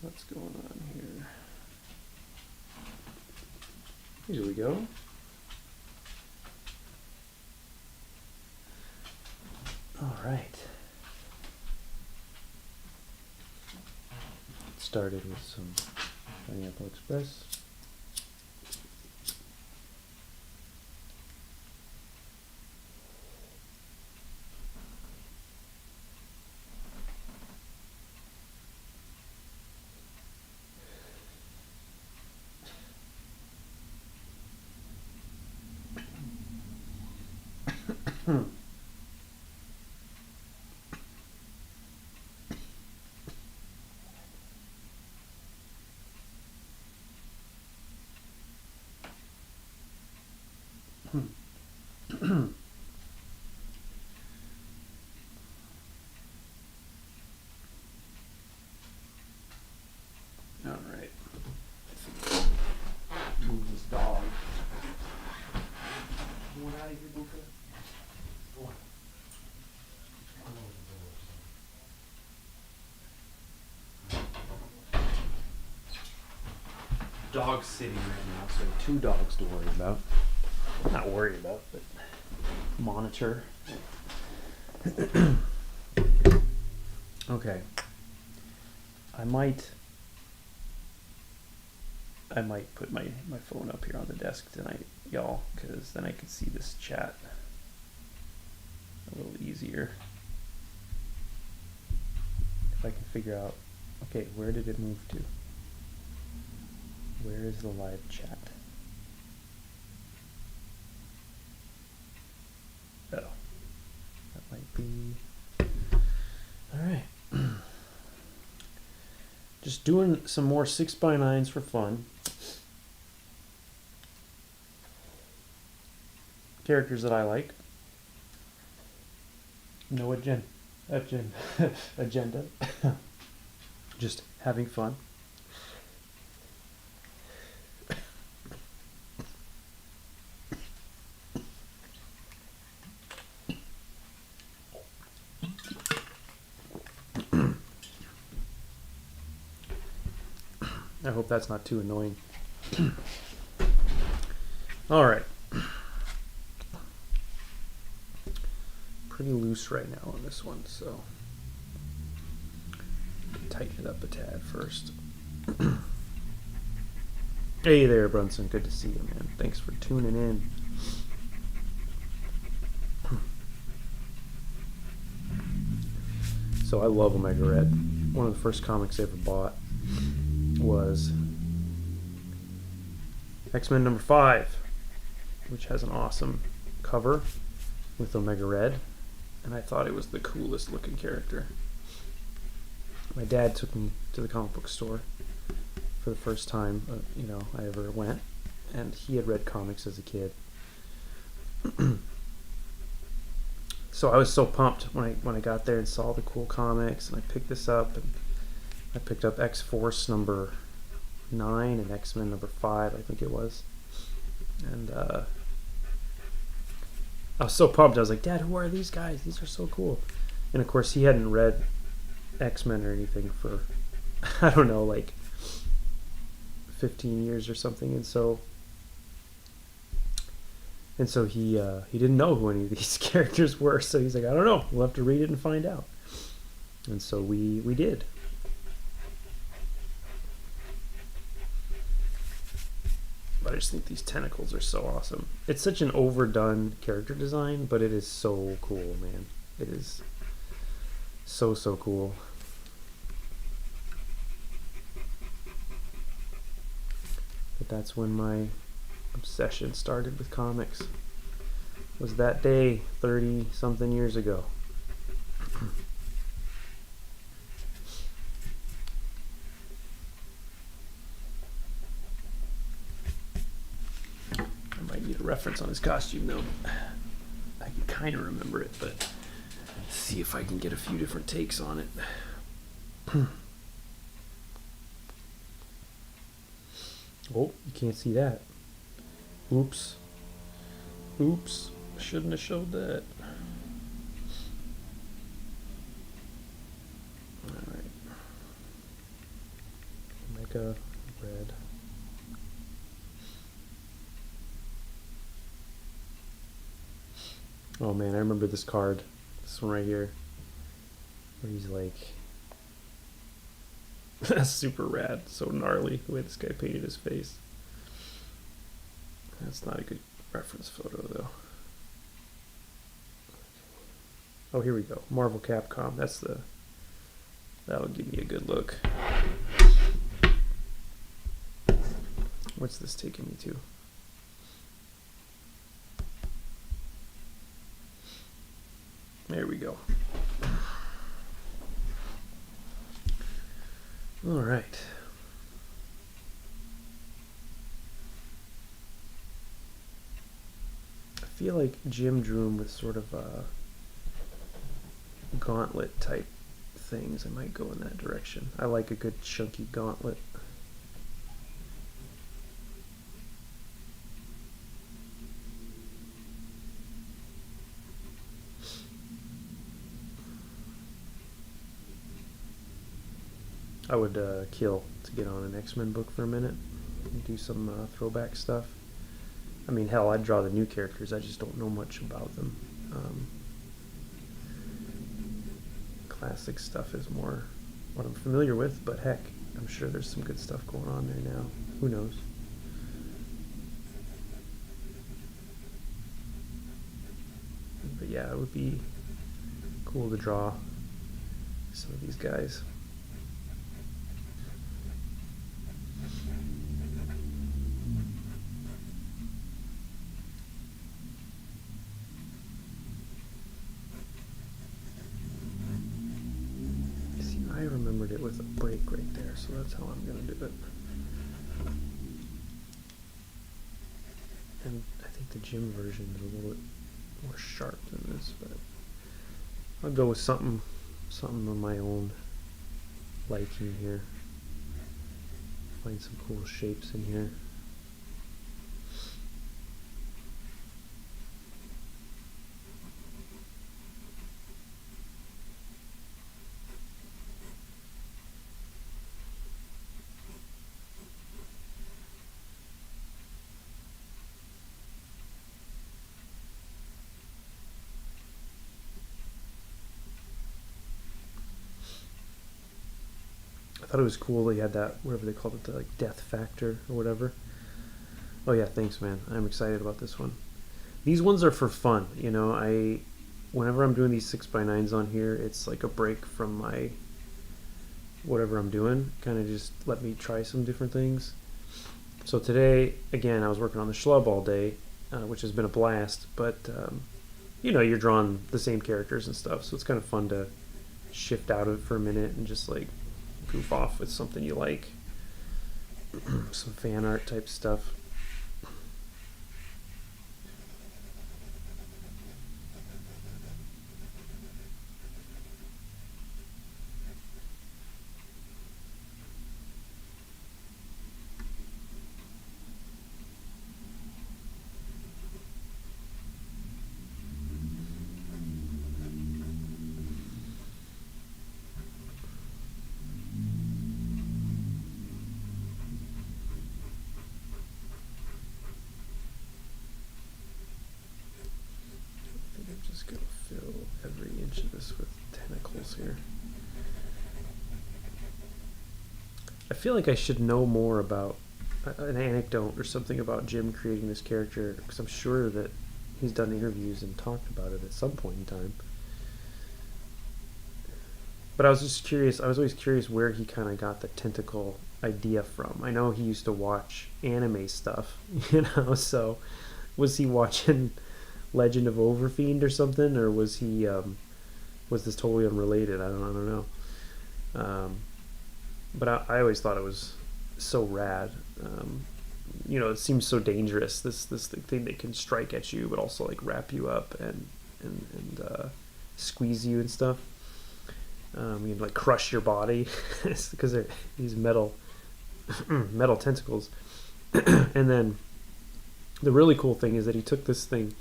What's going on here? Here we go. All right. Started with some Pineapple Express. All right. Move this dog. You want out of here, Buka? Go on. Dog's sitting right now, so 2 dogs to worry about. Not worry about, but monitor. Okay. I might put my phone up here on the desk tonight, y'all, because then I can see this chat a little easier. If I can figure out, okay, where did it move to? Where is the live chat? Oh, that might be, all right. Just doing some more 6x9s for fun. Characters that I like. No agenda. Just having fun. I hope that's not too annoying. All right. Pretty loose right now on this one, so tighten it up a tad first. Hey there, Brunson. Good to see you, man. Thanks for tuning in. So I love Omega Red. One of the first comics I ever bought was X-Men number 5, which has an awesome cover with Omega Red, and I thought it was the coolest looking character. My dad took me to the comic book store for the first time I ever went, and he had read comics as a kid. So I was so pumped when I got there and saw the cool comics, and I picked this up, and I picked up X-Force number 9 and X-Men number 5, I think it was. And I was so pumped. I was like, Dad, who are these guys? These are so cool. And of course, he hadn't read X-Men or anything for, I don't know, like 15 years or something. And so he didn't know who any of these characters were. So he's like, I don't know. We'll have to read it and find out. And so we did. But I just think these tentacles are so awesome. It's such an overdone character design, but it is so cool, man. It is so cool. But that's when my obsession started with comics. Was that day 30 something years ago. Need a reference on his costume though. I can kind of remember it, but see if I can get a few different takes on it. Oh, you can't see that. Oops. Shouldn't have showed that. Alright. vodka red. Oh man, I remember this card. This one right here. Where he's like... That's super rad. So gnarly the way this guy painted his face. That's not a good reference photo though. Oh, here we go. Marvel Capcom. That'll give me a good look. What's this taking me to? There we go. All right. I feel like Jim drew him with sort of gauntlet type things. I might go in that direction. I like a good chunky gauntlet. I would kill to get on an X-Men book for a minute and do some throwback stuff. I mean, hell, I'd draw the new characters. I just don't know much about them. Classic stuff is more what I'm familiar with, but heck, I'm sure there's some good stuff going on there now. Who knows? But yeah, it would be cool to draw some of these guys. I remembered it with a break right there, so that's how I'm going to do it. And I think the gym version is a little bit more sharp than this, but I'll go with something of my own liking here. Find some cool shapes in here. I thought it was cool he had that, whatever they called it, the like death factor or whatever. Oh yeah, thanks man. I'm excited about this one. These ones are for fun, you know. Whenever I'm doing these 6x9s on here, it's like a break from my whatever I'm doing. Kind of just let me try some different things. So today, again, I was working on the schlub all day, which has been a blast. But you know, you're drawing the same characters and stuff, so it's kind of fun to shift out of it for a minute and just like goof off with something you like. Some fan art type stuff. Here. I feel like I should know more about an anecdote or something about Jim creating this character, because I'm sure that he's done interviews and talked about it at some point in time. But I was just curious, I was always curious where he kind of got the tentacle idea from. I know he used to watch anime stuff, you know, so was he watching Legend of Overfiend or something, or was he was this totally unrelated? I don't know. But I always thought it was so rad. You know, it seems so dangerous. This thing that can strike at you, but also like wrap you up and squeeze you and stuff. You can like crush your body because they're these metal tentacles. And then the really cool thing is that he took this thing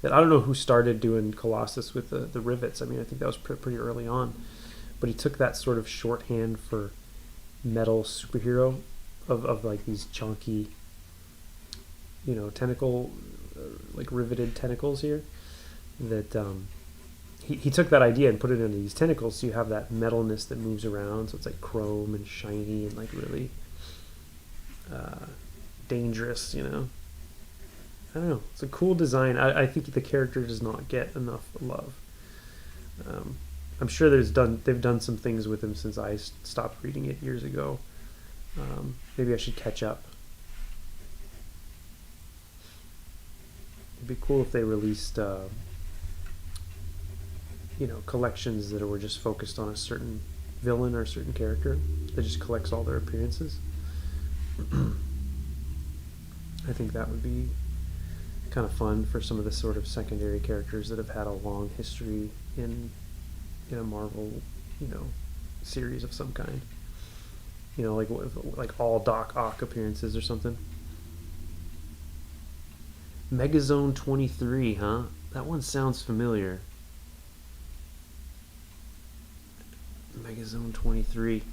that I don't know who started doing Colossus with the rivets. I mean, I think that was pretty early on. But he took that sort of shorthand for metal superhero of like these chunky, tentacle, like riveted tentacles here. That he took that idea and put it into these tentacles, so you have that metalness that moves around. So it's like chrome and shiny and like really dangerous. I don't know. It's a cool design. I think the character does not get enough love. I'm sure they've done some things with him since I stopped reading it years ago. Maybe I should catch up. It'd be cool if they released, collections that were just focused on a certain villain or a certain character that just collects all their appearances. I think that would be kind of fun for some of the sort of secondary characters that have had a long history in a Marvel, series of some kind. Like all Doc Ock appearances or something. Megazone 23, huh? That one sounds familiar. Megazone 23.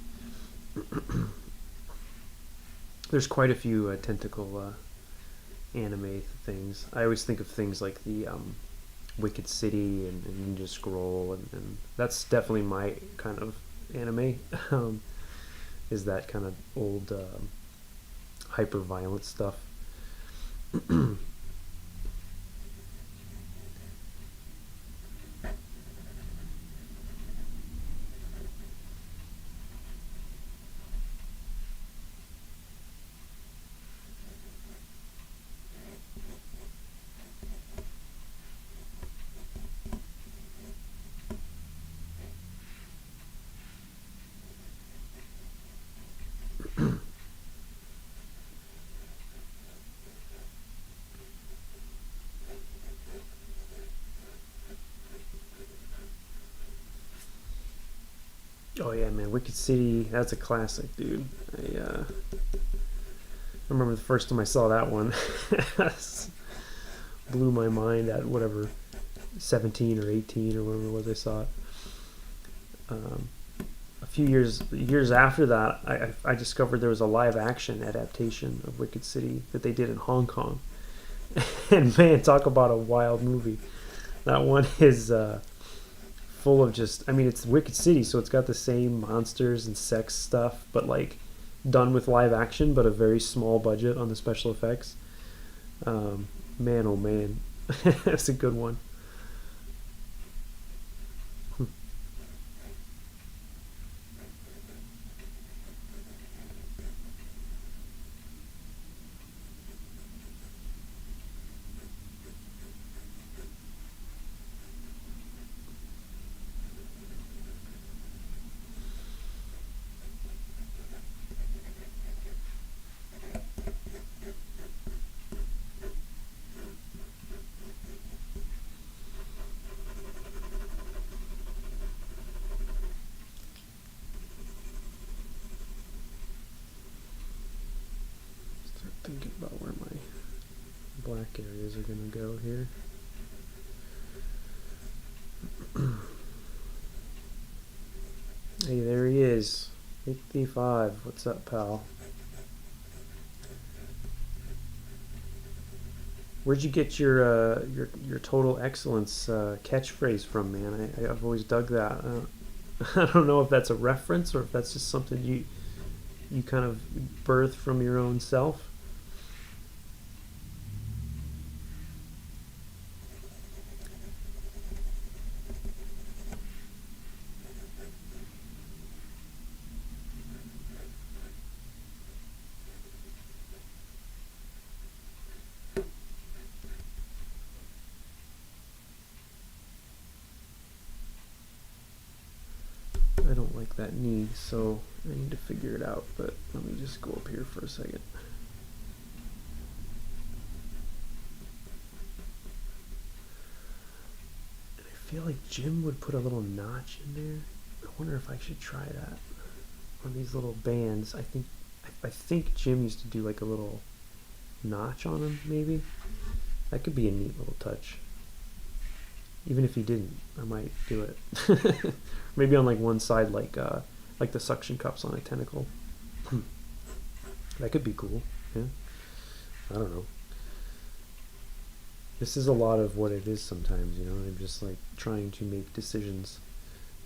There's quite a few tentacle anime things. I always think of things like the Wicked City and Ninja Scroll, and that's definitely my kind of anime. Is that kind of old hyper violent stuff. Oh yeah, man, Wicked City, that's a classic, dude. I remember the first time I saw that one. Blew my mind at whatever, 17 or 18 or whatever it was I saw it. A few years after that, I discovered there was a live action adaptation of Wicked City that they did in Hong Kong. And man, talk about a wild movie. That one is full of it's Wicked City, so it's got the same monsters and sex stuff, but like done with live action, but a very small budget on the special effects. Man, oh man, that's a good one. Thinking about where my black areas are going to go here. Hey, there he is. 55. What's up, pal? Where'd you get your total excellence catchphrase from, man? I've always dug that. I don't know if that's a reference or if that's just something you kind of birthed from your own self. I don't like that knee, so I need to figure it out, but let me just go up here for a second. And I feel like Jim would put a little notch in there. I wonder if I should try that on these little bands. I think Jim used to do like a little notch on them, maybe. That could be a neat little touch. Even if he didn't, I might do it. Maybe on like one side, like the suction cups on a tentacle. That could be cool. Yeah. I don't know. This is a lot of what it is sometimes, you know. I'm just like trying to make decisions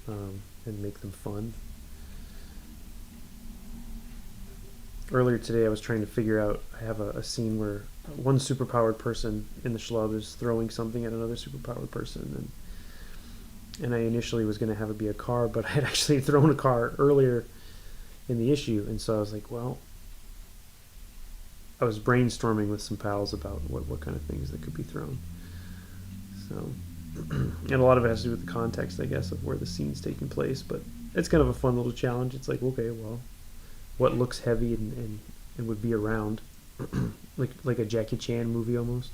and make them fun. Earlier today, I was trying to figure out. I have a scene where one superpowered person in the schlub is throwing something at another superpowered person, and I initially was going to have it be a car, but I had actually thrown a car earlier in the issue, and so I was like, well, I was brainstorming with some pals about what kind of things that could be thrown. So, and a lot of it has to do with the context, I guess, of where the scene's taking place. But it's kind of a fun little challenge. It's like, okay, well, what looks heavy and would be around, like a Jackie Chan movie almost.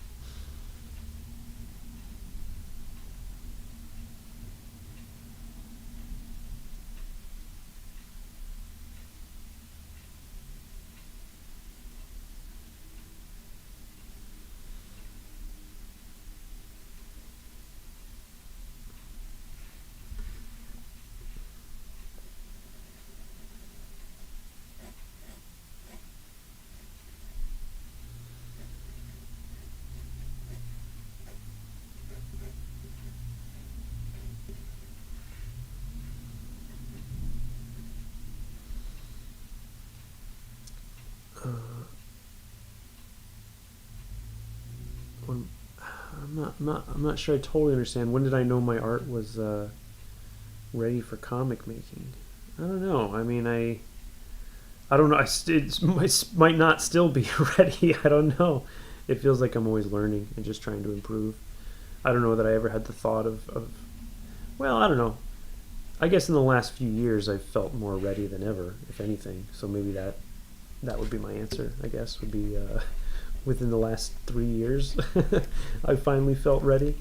Uh, when, I'm not sure I totally understand. When did I know my art was ready for comic making? I don't know. I mean, I don't know. It might not still be ready. I don't know. It feels like I'm always learning and just trying to improve. I don't know that I ever had the thought of well, I don't know. I guess in the last few years I've felt more ready than ever, if anything. So maybe that would be my answer. I guess would be within the last 3 years, I finally felt ready.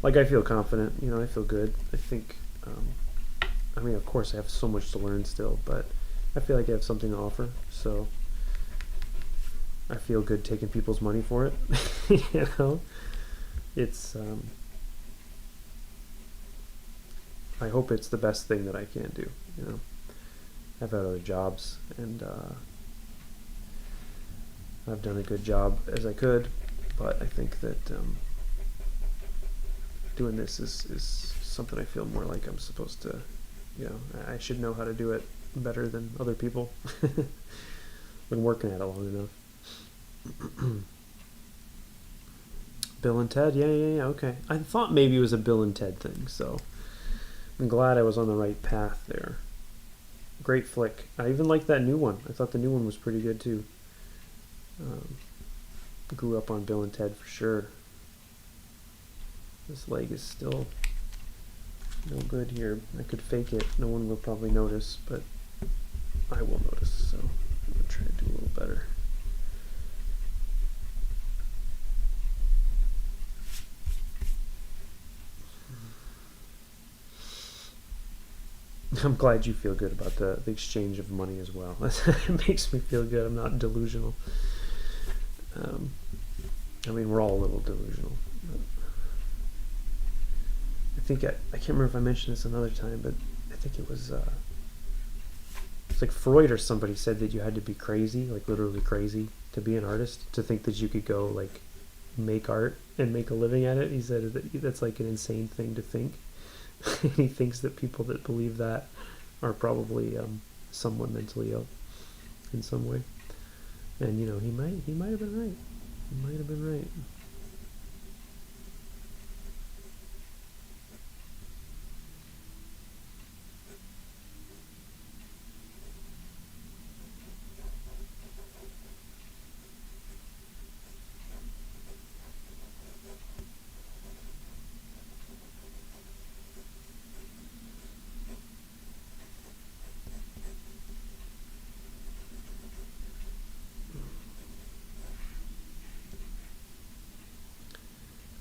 Like I feel confident. You know, I feel good. I think. I mean, of course, I have so much to learn still, but I feel like I have something to offer. So I feel good taking people's money for it. You know, it's. I hope it's the best thing that I can do. You know, I've had other jobs, and I've done a good job as I could, but I think that doing this is something I feel more like I'm supposed to. You know, I should know how to do it better than other people. Been working at it long enough. Bill and Ted, yeah. Okay, I thought maybe it was a Bill and Ted thing, so I'm glad I was on the right path there. Great flick. I even liked that new one. I thought the new one was pretty good too. Grew up on Bill and Ted for sure. This leg is still no good here. I could fake it. No one will probably notice, but I will notice, so I'm going to try to do a little better. I'm glad you feel good about the exchange of money as well. It makes me feel good. I'm not delusional. I mean, we're all a little delusional. I think I can't remember if I mentioned this another time, but I think it was it's like Freud or somebody said that you had to be crazy, like literally crazy, to be an artist, to think that you could go like make art and make a living at it. He said that that's like an insane thing to think. He thinks that people that believe that are probably somewhat mentally ill in some way. And you know, he might have been right. He might have been right.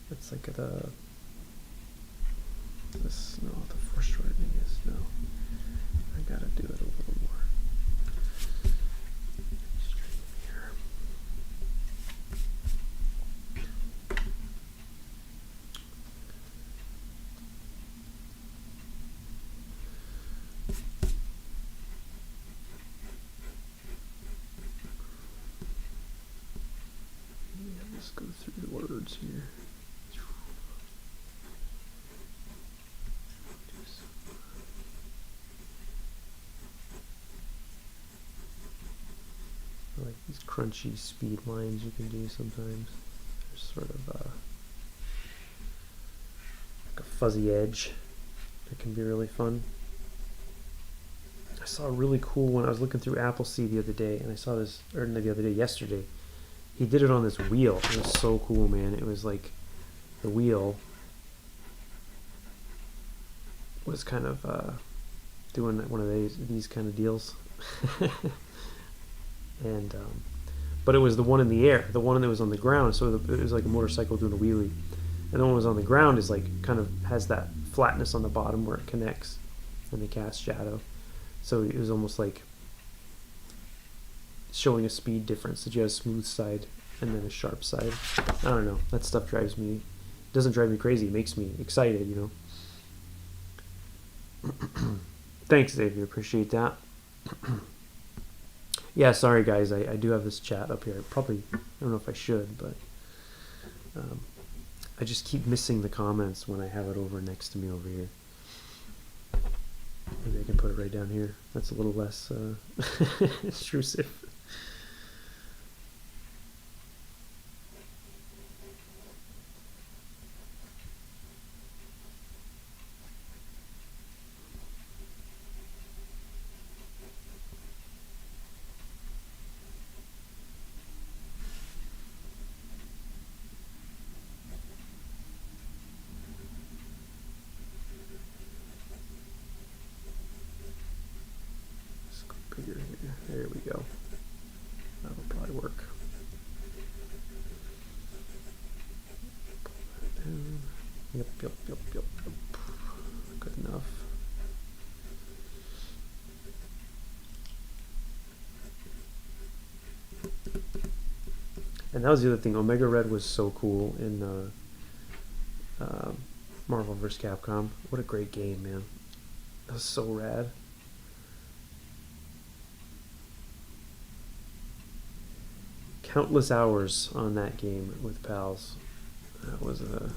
It's like the foreshortening is no. I gotta do it a little more. Here. go through the words here. I like these crunchy speed lines you can do sometimes. There's sort of like a fuzzy edge that can be really fun. I saw a really cool one. I was looking through Appleseed the other day, and I saw this, or not the other day, yesterday. He did it on this wheel. It was so cool, man. It was like the wheel was kind of doing one of these kind of deals. And but it was the one in the air, the one that was on the ground. So it was like a motorcycle doing a wheelie, and the one that was on the ground is like kind of has that flatness on the bottom where it connects and they cast shadow. So it was almost like showing a speed difference, that you have a smooth side and then a sharp side. I don't know, that stuff doesn't drive me crazy, it makes me excited, you know. Thanks, Xavier, appreciate that. Yeah, sorry guys, I do have this chat up here. I don't know if I should, but I just keep missing the comments when I have it over next to me over here. Maybe I can put it right down here. That's a little less intrusive. There we go. That'll probably work. Yep. Good enough. And that was the other thing. Omega Red was so cool in Marvel vs. Capcom. What a great game, man. That was so rad. Countless hours on that game with pals. That was a...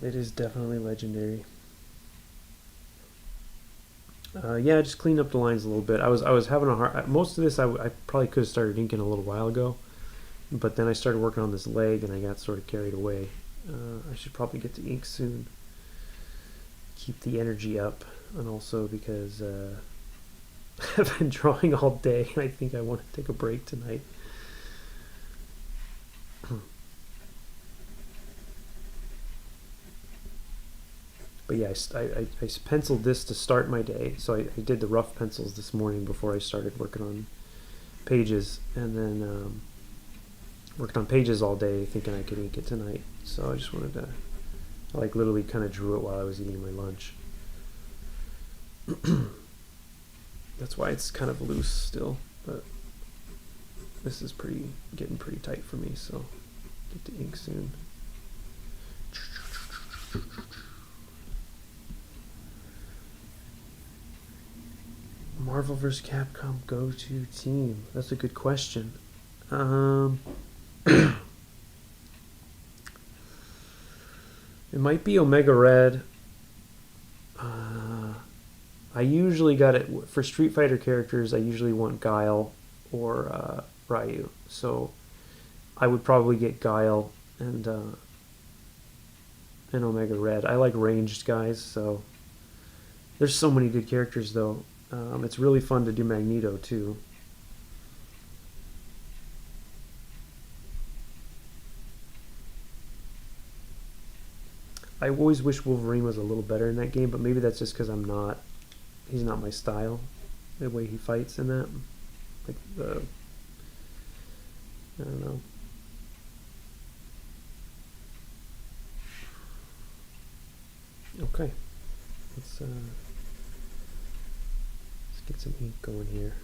It is definitely legendary. Yeah, just clean up the lines a little bit. I was having a hard... Most of this I probably could have started inking a little while ago, but then I started working on this leg and I got sort of carried away. I should probably get to ink soon. Keep the energy up, and also because I've been drawing all day and I think I want to take a break tonight. But yeah, I penciled this to start my day. So I did the rough pencils this morning before I started working on pages. And then worked on pages all day thinking I could ink it tonight. So I just wanted to, I like literally kind of drew it while I was eating my lunch. That's why it's kind of loose still. But this is getting pretty tight for me. So get to ink soon. Marvel vs. Capcom go-to team. That's a good question. It might be Omega Red. I usually got it for Street Fighter characters. I usually want Guile or Ryu. So I would probably get Guile and Omega Red. I like ranged guys. So there's so many good characters though. It's really fun to do Magneto too. I always wish Wolverine was a little better in that game, but maybe that's just because he's not my style, the way he fights in that. Like I don't know. Okay, let's get some ink going here.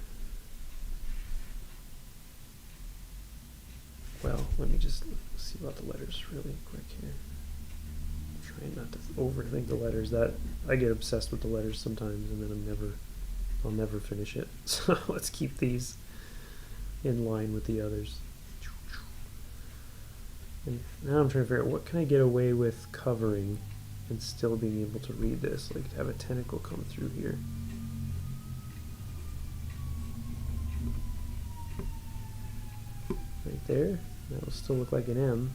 Well, let me just see about the letters really quick here. Trying not to overthink the letters. That I get obsessed with the letters sometimes, and then I'll never finish it. So let's keep these in line with the others. And now I'm trying to figure out what can I get away with covering and still being able to read this, like have a tentacle come through here. Right there. That will still look like an M.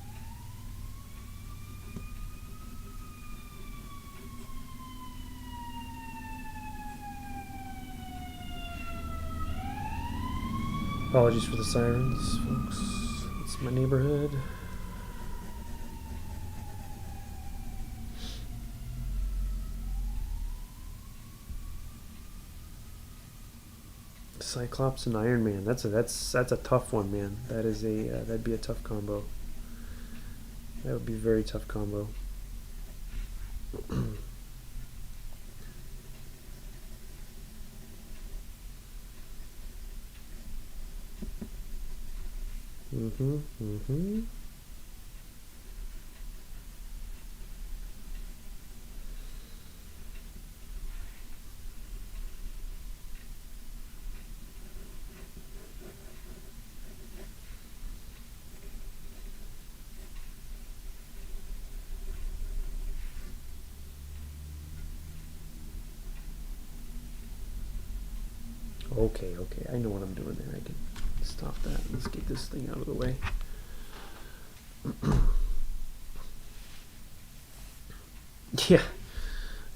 Apologies for the sirens, folks. It's my neighborhood. Cyclops and Iron Man. That's a tough one, man. That is that'd be a tough combo. That would be a very tough combo. Okay, I know what I'm doing there. I can stop that. Let's get this thing out of the way. Yeah,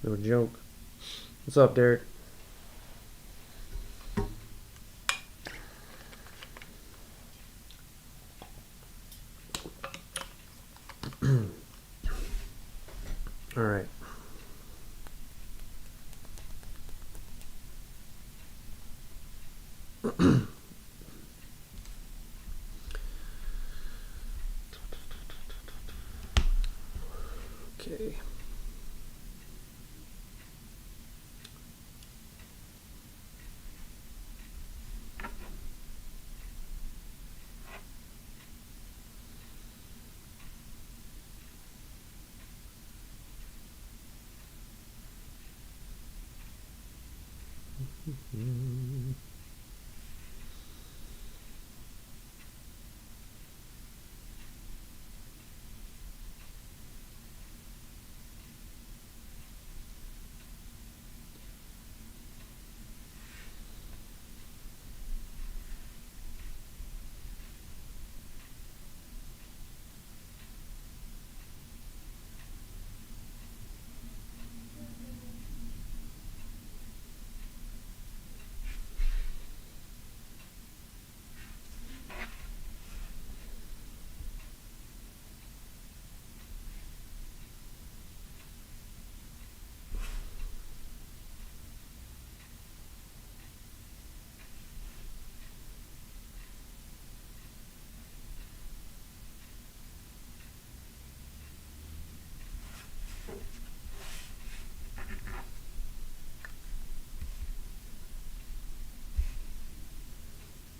no joke. What's up, Derek? All right. Okay.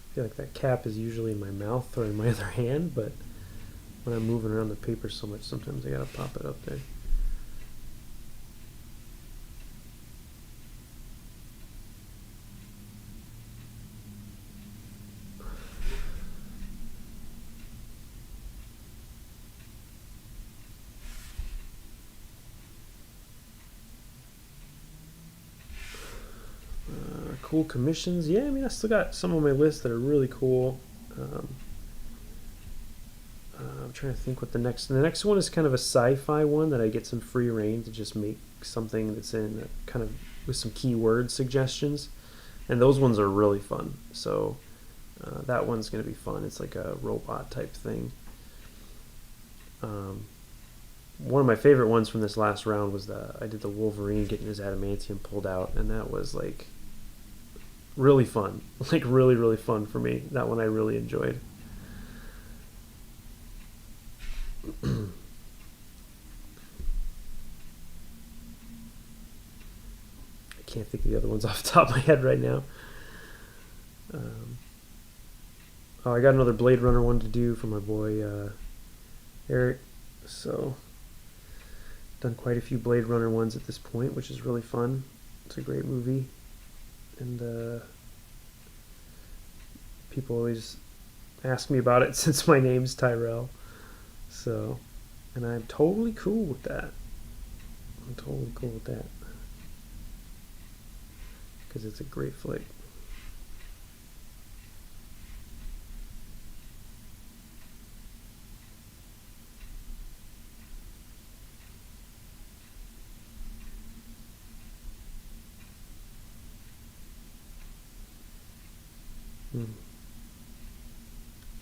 I feel like that cap is usually in my mouth or in my other hand, but when I'm moving around the paper so much, sometimes I gotta pop it up there. Cool commissions. Yeah, I mean, I still got some on my list that are really cool. I'm trying to think what the next one is. Kind of a sci-fi one that I get some free reign to just make something that's in kind of with some keyword suggestions, and those ones are really fun. So that one's going to be fun. It's like a robot type thing. one of my favorite ones from this last round was I did the Wolverine getting his adamantium pulled out, and that was like really fun, like really really fun for me. That one I really enjoyed. I can't think of the other ones off the top of my head right now. Oh, I got another Blade Runner one to do for my boy Eric. So, done quite a few Blade Runner ones at this point, which is really fun. It's a great movie, and people always ask me about it since my name's Tyrell. So, and I'm totally cool with that. I'm totally cool with that because it's a great flick.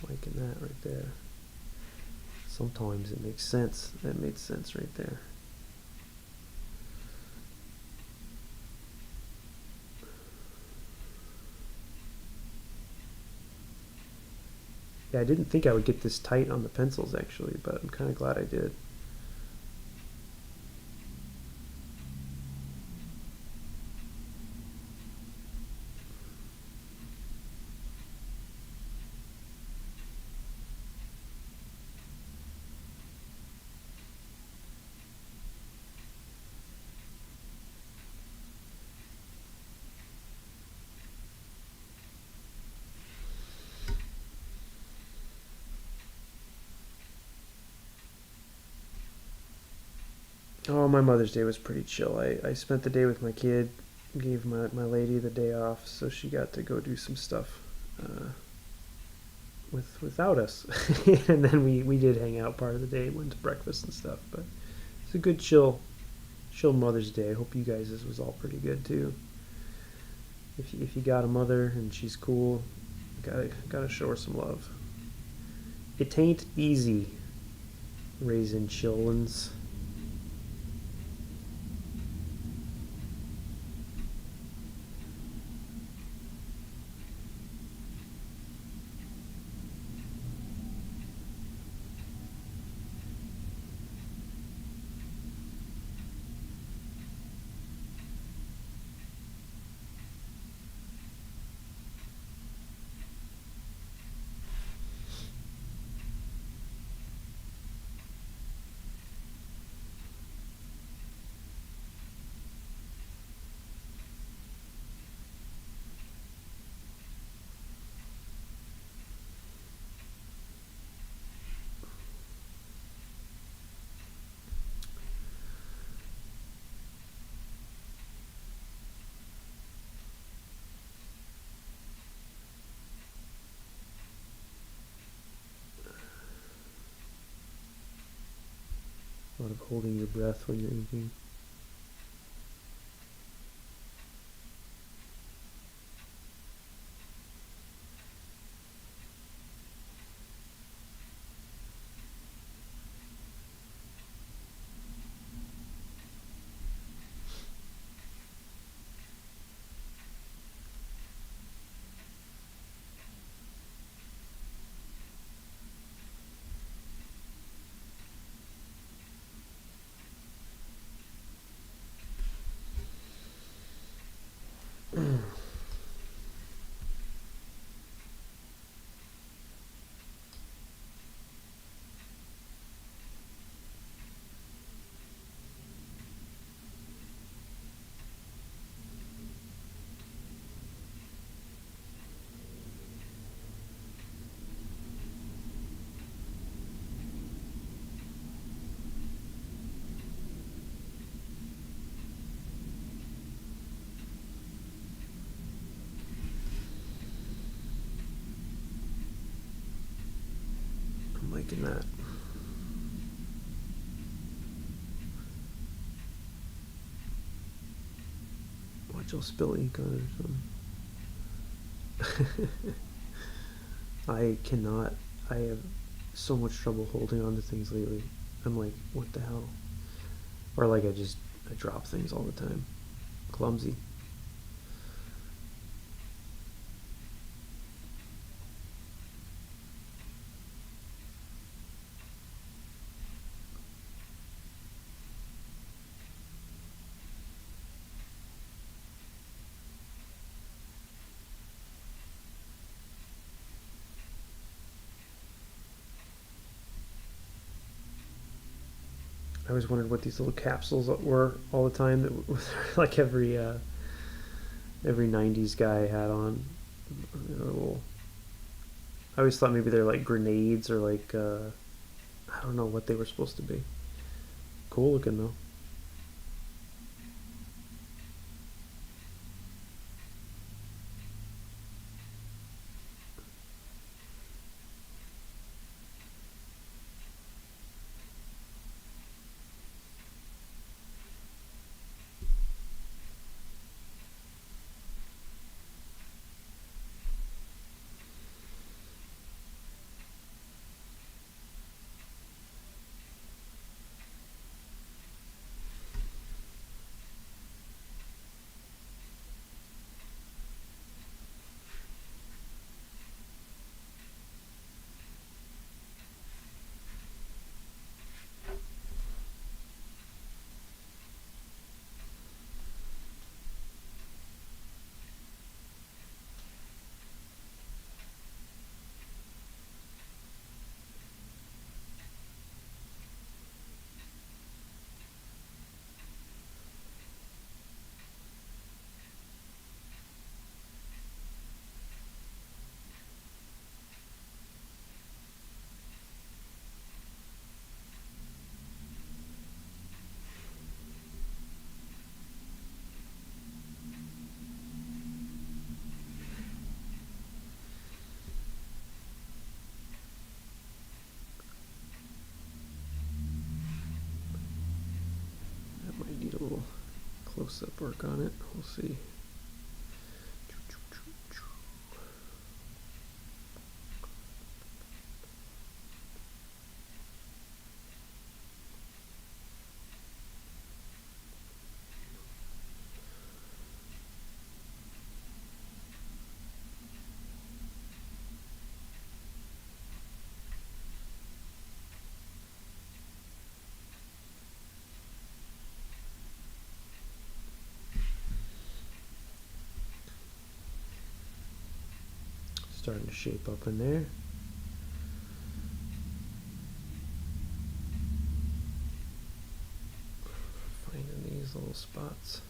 Liking that right there. Sometimes it makes sense. That made sense right there. Yeah, I didn't think I would get this tight on the pencils actually, but I'm kind of glad I did. Oh, my Mother's Day was pretty chill. I spent the day with my kid, gave my lady the day off, so she got to go do some stuff without us. And then we did hang out part of the day, went to breakfast and stuff. But it's a good chill Mother's Day. I hope you guys this was all pretty good too. If you got a mother and she's cool, gotta show her some love. It ain't easy raising chillins. A lot of holding your breath when you're inking. I'm liking that. Watch you'll spill ink on it or something. I cannot. I have so much trouble holding on to things lately. I'm like, what the hell? Or like I drop things all the time. Clumsy. I always wondered what these little capsules were all the time that was like every '90s guy had on. Little, I always thought maybe they're like grenades or like I don't know what they were supposed to be. Cool looking though. That might need a little close-up work on it. We'll see. Starting to shape up in there. Finding these little spots.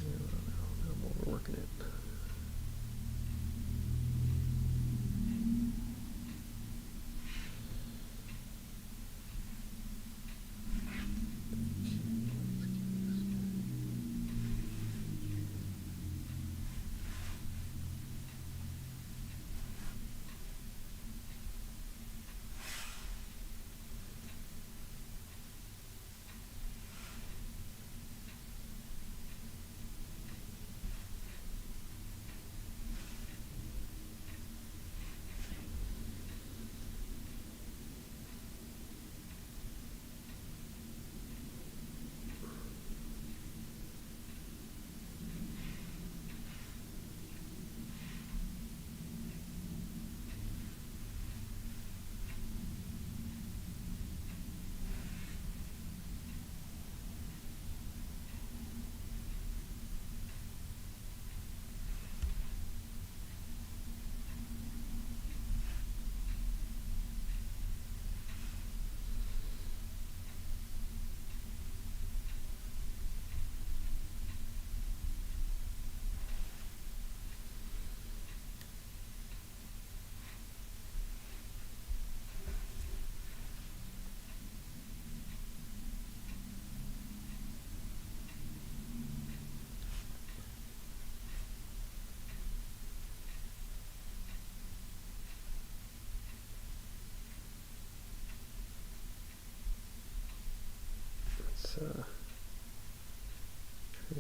I'm overworking it.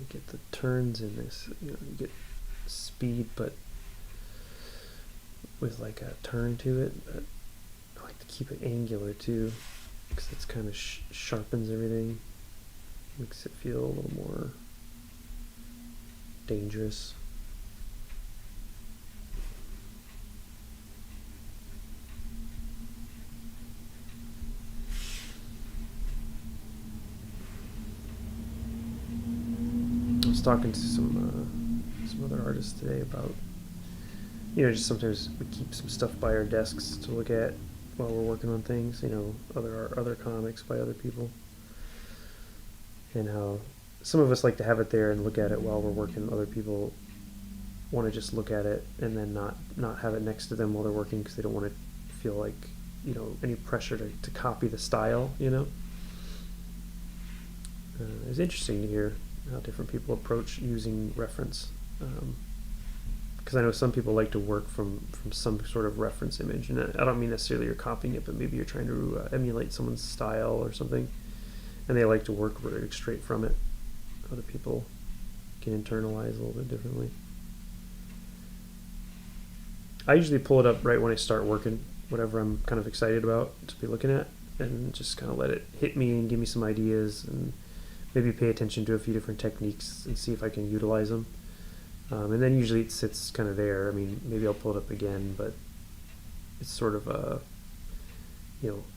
get the turns in this. You get speed, but with like a turn to it. But I like to keep it angular too, because it's kind of sharpens everything, makes it feel a little more dangerous. I was talking to some other artists today about, just sometimes we keep some stuff by our desks to look at while we're working on things, other comics by other people, and how some of us like to have it there and look at it while we're working. Other people want to just look at it and then not have it next to them while they're working, because they don't want to feel like any pressure to copy the style. It's interesting to hear how different people approach using reference, because I know some people like to work from some sort of reference image, and I don't mean necessarily you're copying it, but maybe you're trying to emulate someone's style or something, and they like to work straight from it. Other people can internalize a little bit differently. I usually pull it up right when I start working, whatever I'm kind of excited about to be looking at, and just kind of let it hit me and give me some ideas, and maybe pay attention to a few different techniques and see if I can utilize them. And then usually it sits kind of there. I mean, maybe I'll pull it up again, but it's sort of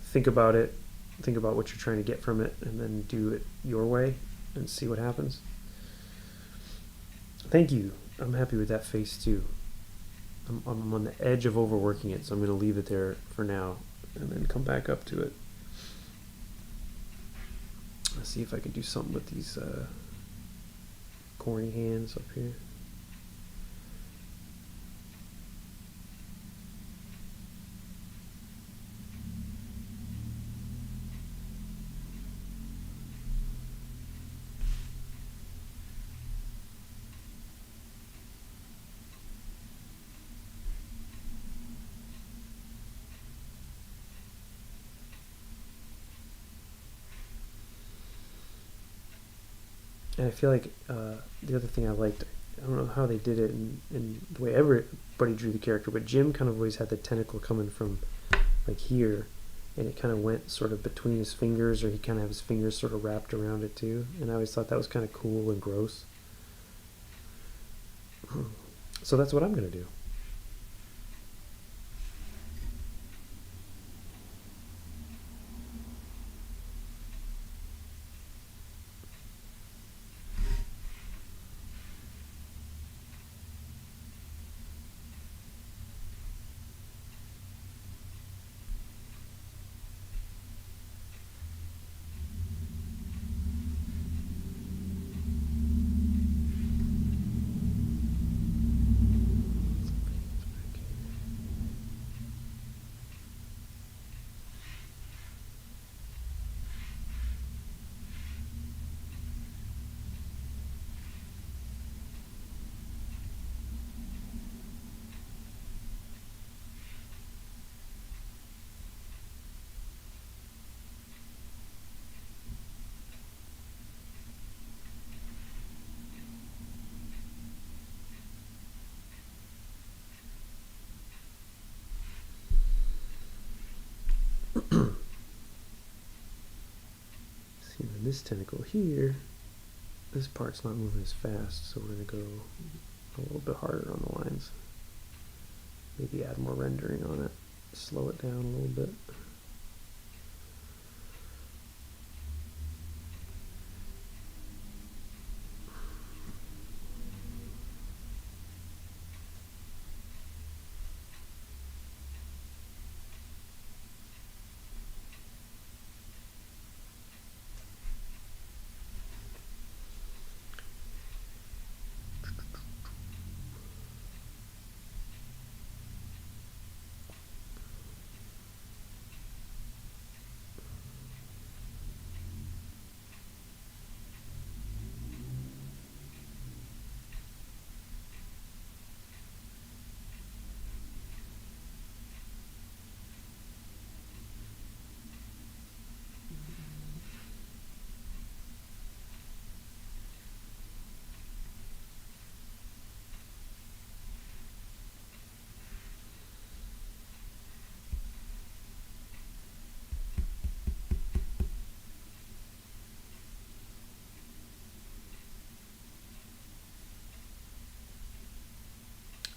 think about it, think about what you're trying to get from it, and then do it your way and see what happens. Thank you. I'm happy with that face too. I'm on the edge of overworking it, so I'm going to leave it there for now and then come back up to it. Let's see if I can do something with these corny hands up here. And I feel like the other thing I liked, I don't know how they did it in the way everybody drew the character, but Jim kind of always had the tentacle coming from like here, and it kind of went sort of between his fingers, or he kind of had his fingers sort of wrapped around it too, and I always thought that was kind of cool and gross. So that's what I'm going to do. See, then this tentacle here, this part's not moving as fast, so we're going to go a little bit harder on the lines. Maybe add more rendering on it, slow it down a little bit.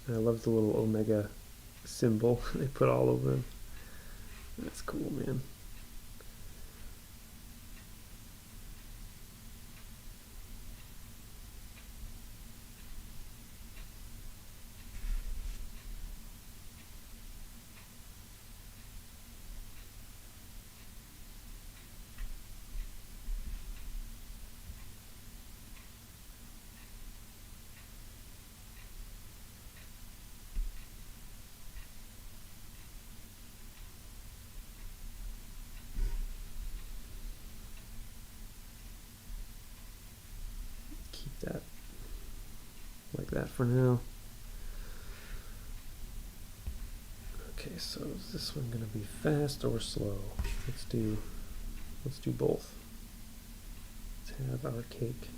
And I love the little Omega symbol they put all over him. That's cool, man. Keep that like that for now. Okay, so is this one gonna be fast or slow? Let's do both. Let's have our cake.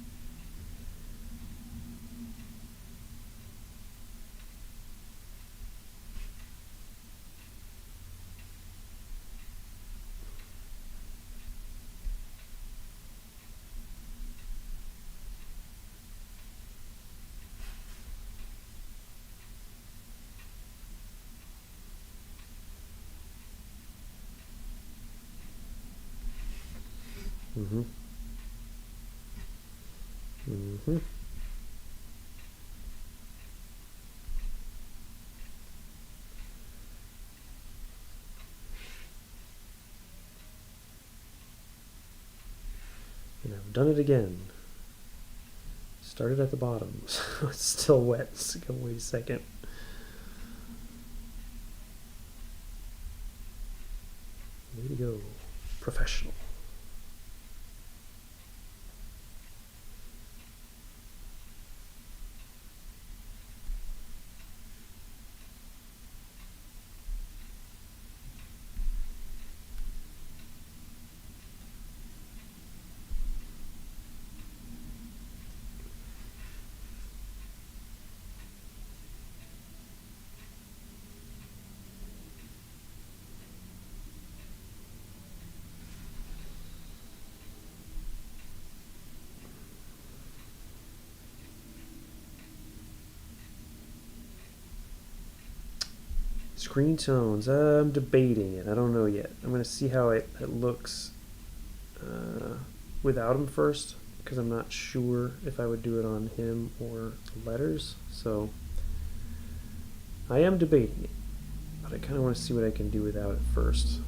Mm-hmm. Mm-hmm. And I've done it again. Started at the bottom, so it's still wet. So wait a second. Way to go. Professional. Screen tones. I'm debating it. I don't know yet. I'm going to see how it looks without him first, because I'm not sure if I would do it on him or letters. So I am debating it, but I kind of want to see what I can do without it first.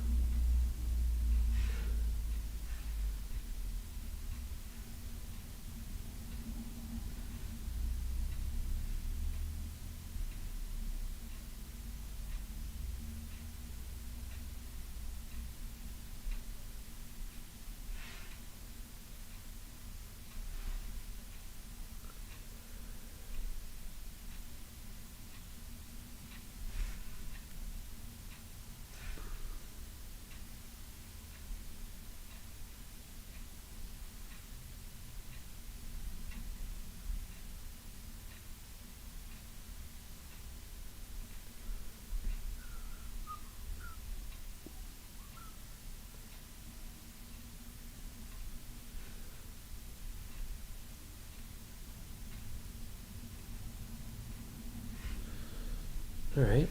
All right.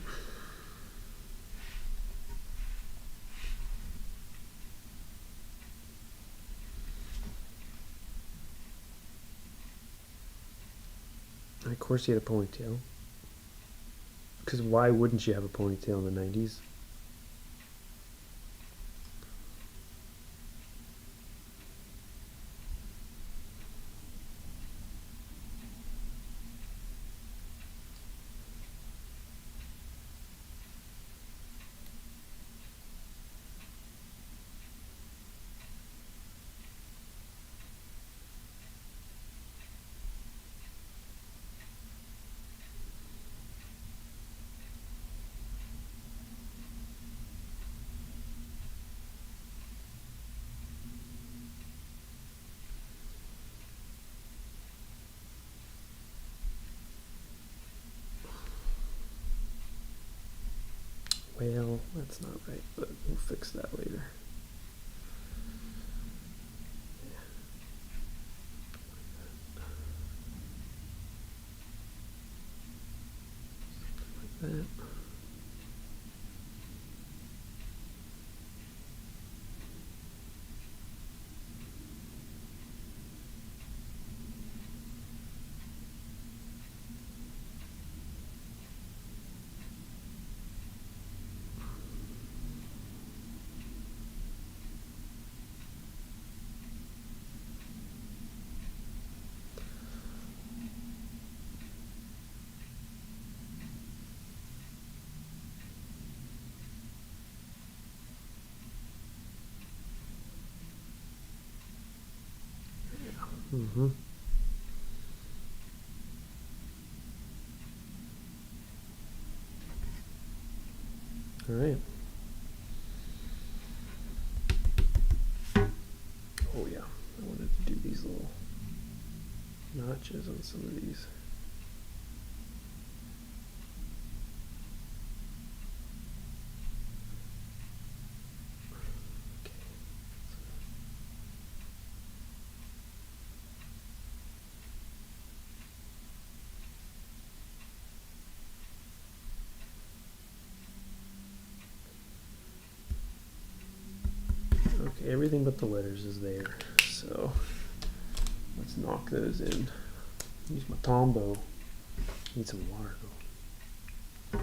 And of course, he had a ponytail. Because why wouldn't you have a ponytail in the 90s? Well, that's not right, but we'll fix that later. it. Mm-hmm. All right. Oh yeah, I wanted to do these little notches on some of these. Okay, everything but the letters is there, so let's knock those in. Use my Tombow. Need some water though.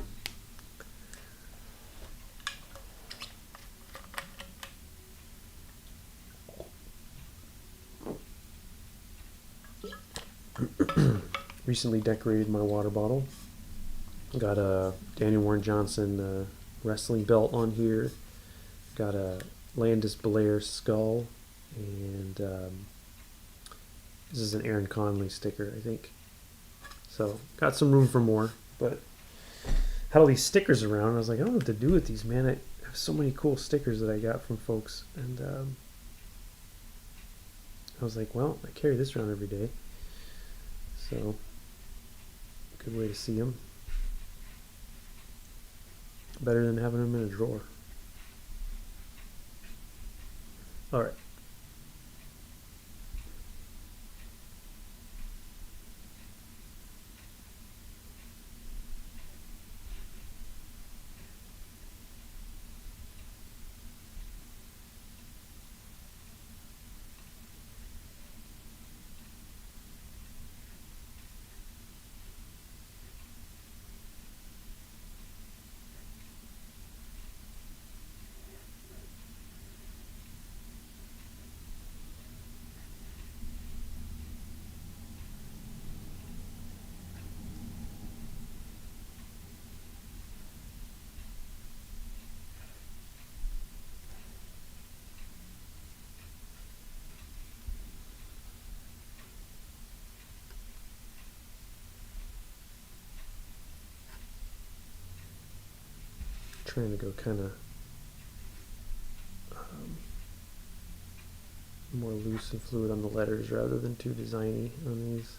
Recently decorated my water bottle. Got a Daniel Warren Johnson wrestling belt on here. Got a Landis Blair skull, and this is an Aaron Conley sticker, I think. So got some room for more, but had all these stickers around. I was like, I don't know what to do with these, man. I have so many cool stickers that I got from folks, and I was like, well, I carry this around every day, so good way to see them. Better than having them in a drawer. All right. Trying to go kind of more loose and fluid on the letters rather than too designy on these.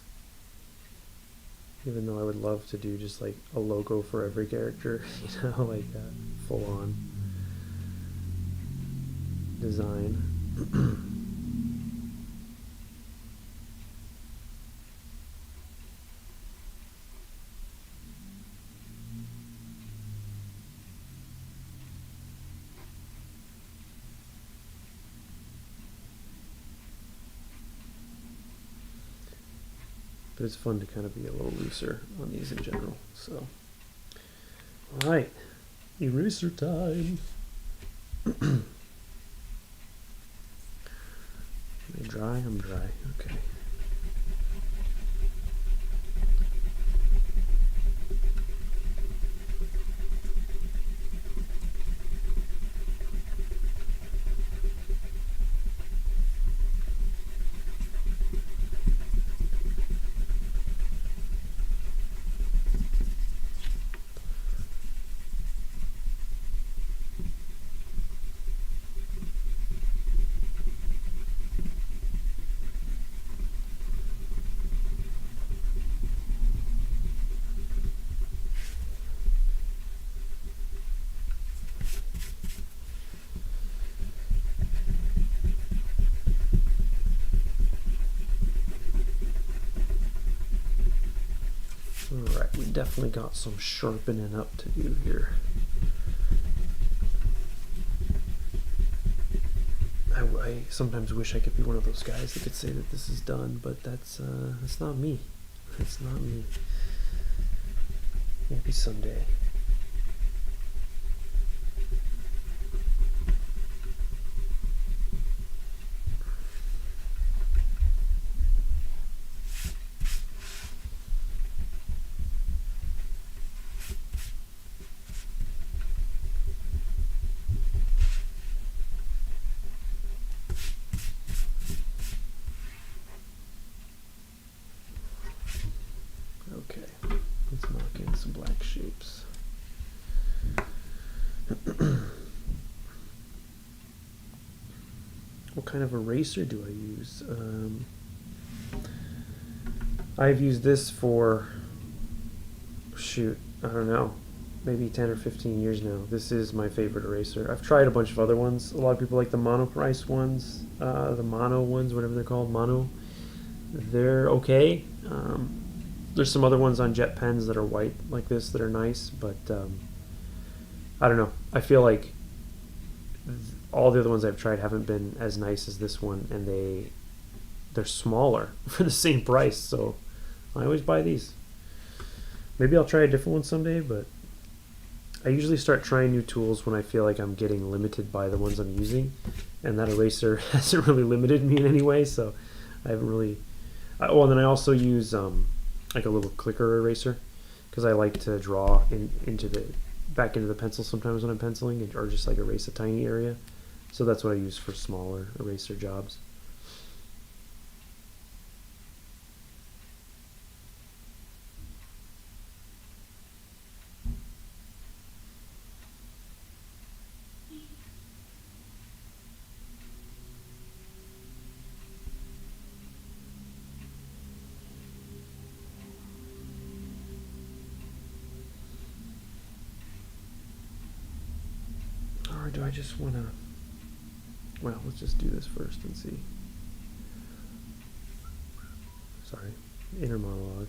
Even though I would love to do just like a logo for every character, you know, like a full-on design. But it's fun to kind of be a little looser on these in general. So, all right, eraser time. Am I dry? I'm dry. Okay. Alright, we definitely got some sharpening up to do here. I sometimes wish I could be one of those guys that could say that this is done, but that's not me. That's not me. Maybe someday. Okay, let's knock in some black shapes. What kind of eraser do I use? I've used this for, shoot, I don't know, maybe 10 or 15 years now. This is my favorite eraser. I've tried a bunch of other ones. A lot of people like the monoprice ones, the mono ones, whatever they're called, mono. They're okay. There's some other ones on jet pens that are white like this that are nice, but I don't know. I feel like all the other ones I've tried haven't been as nice as this one, and they're smaller for the same price, so I always buy these. Maybe I'll try a different one someday, but I usually start trying new tools when I feel like I'm getting limited by the ones I'm using, and that eraser hasn't really limited me in any way, so I haven't really... Oh, and then I also use like a little clicker eraser, because I like to draw back into the pencil sometimes when I'm penciling, or just like erase a tiny area. So that's what I use for smaller eraser jobs. Or do I just want to... Well, let's just do this first and see. Sorry, inner monologue.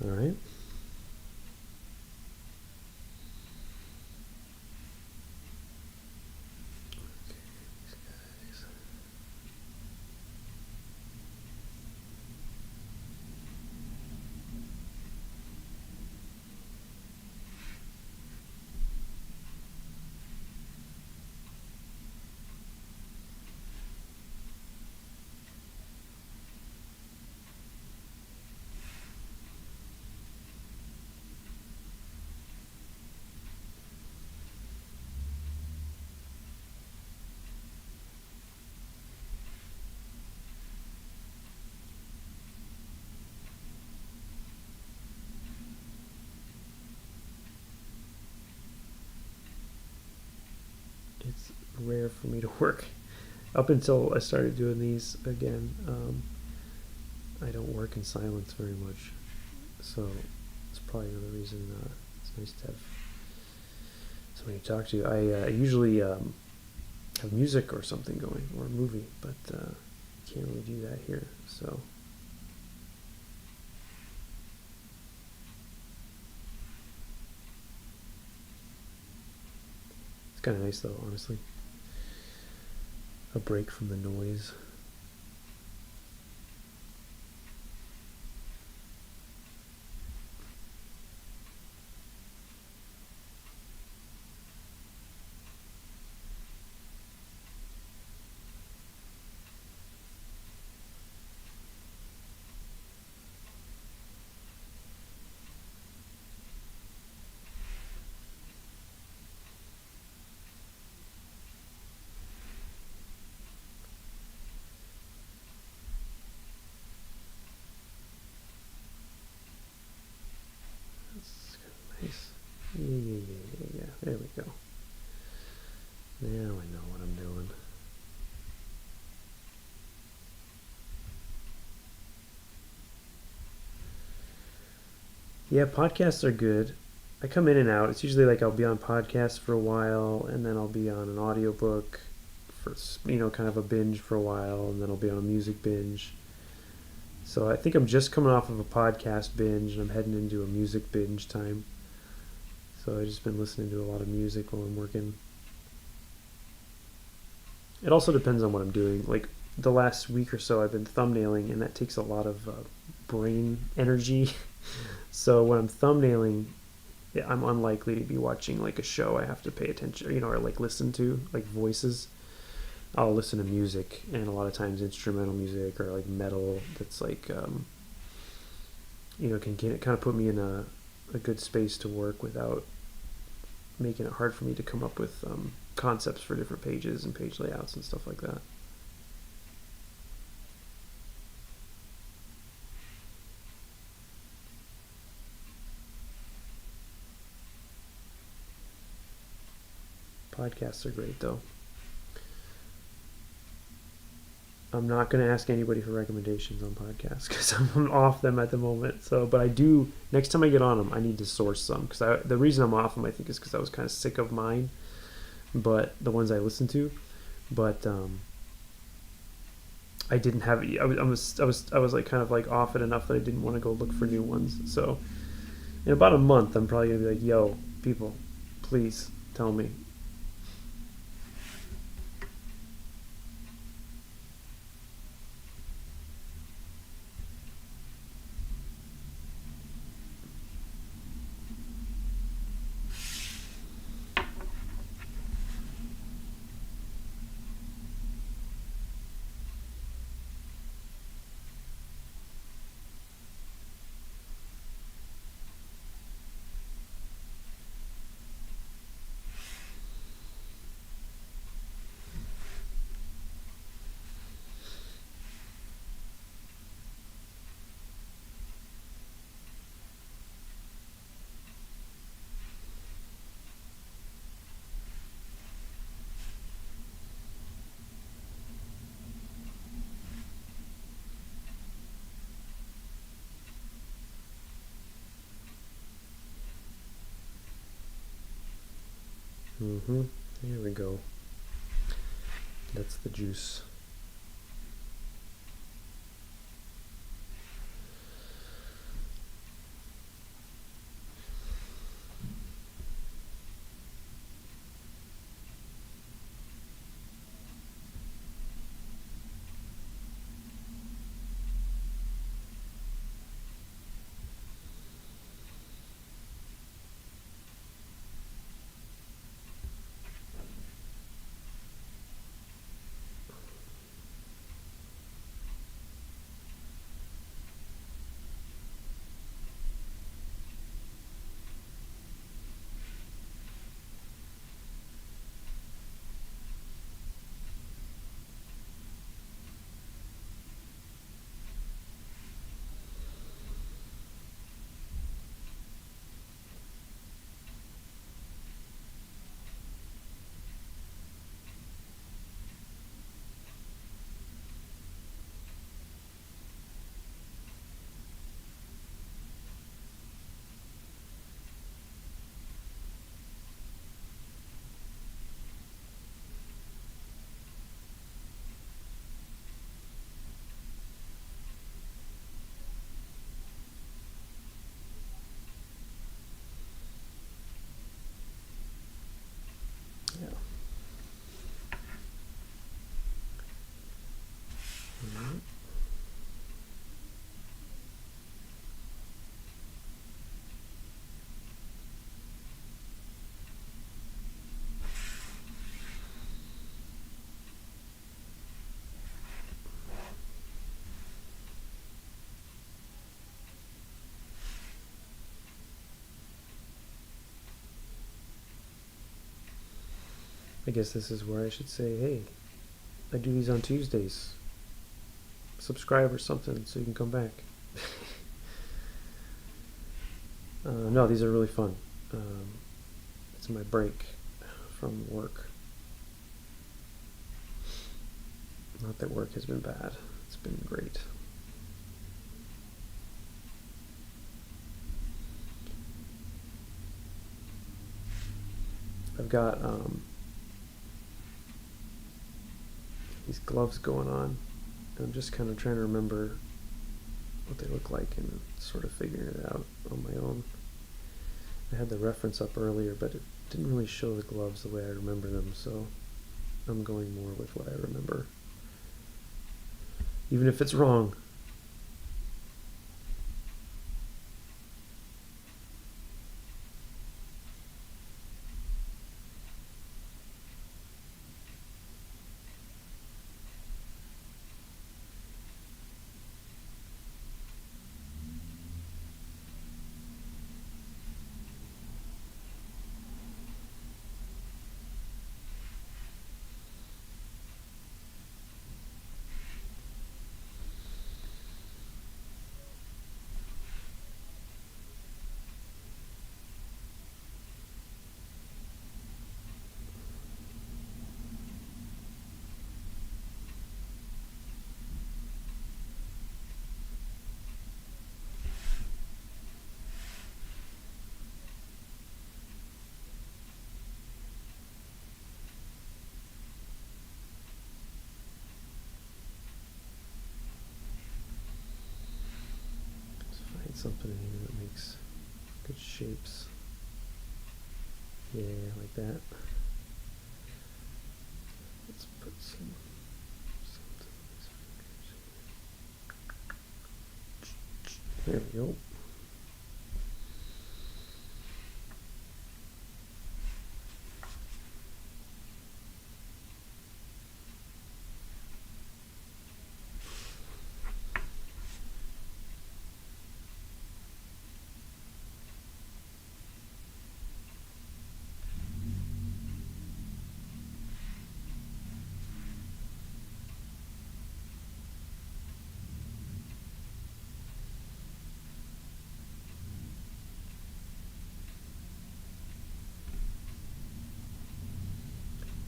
All right. It's rare for me to work. Up until I started doing these again, I don't work in silence very much. So it's probably another reason it's nice to have somebody to talk to. I usually have music or something going, or a movie, but can't really do that here. So kind of nice though, honestly. A break from the noise. That's kind of nice. Yeah. There we go. Now I know what I'm doing. Yeah, podcasts are good. I come in and out. It's usually like I'll be on podcasts for a while, and then I'll be on an audiobook for kind of a binge for a while, and then I'll be on a music binge. So I think I'm just coming off of a podcast binge, and I'm heading into a music binge time. So I've just been listening to a lot of music while I'm working. It also depends on what I'm doing. Like the last week or so, I've been thumbnailing, and that takes a lot of brain energy. So when I'm thumbnailing, yeah, I'm unlikely to be watching like a show I have to pay attention, or like listen to, like voices. I'll listen to music, and a lot of times instrumental music or like metal that's like, can kind of put me in a good space to work without making it hard for me to come up with concepts for different pages and page layouts and stuff like that. Podcasts are great though. I'm not going to ask anybody for recommendations on podcasts because I'm off them at the moment. So, but I do, next time I get on them, I need to source some because the reason I'm off them, I think, is because I was kind of sick of mine, but the ones I listened to, but I didn't have. I was like kind of like off it enough that I didn't want to go look for new ones. So, in about a month, I'm probably gonna be like, "Yo, people, please tell me." Here we go. That's the juice. I guess this is where I should say, hey, I do these on Tuesdays. Subscribe or something so you can come back. No, these are really fun. It's my break from work. Not that work has been bad. It's been great. I've got these gloves going on. And I'm just kind of trying to remember what they look like and sort of figuring it out on my own. I had the reference up earlier, but it didn't really show the gloves the way I remember them, so I'm going more with what I remember. Even if it's wrong. Something in here that makes good shapes. Yeah, like that. Let's put something on these fingers. There we go.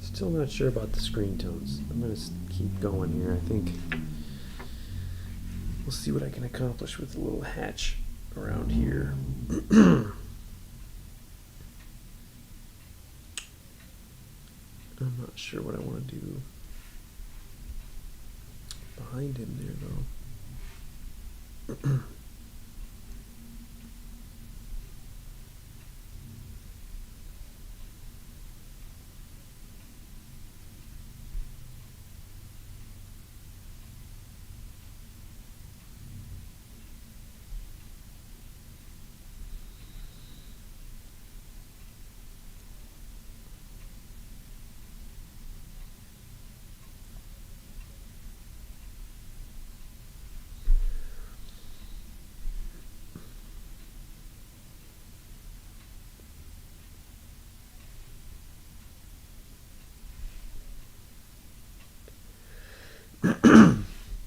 Still not sure about the screen tones. I'm going to keep going here. I think we'll see what I can accomplish with the little hatch around here. I'm not sure what I want to do behind him there, though.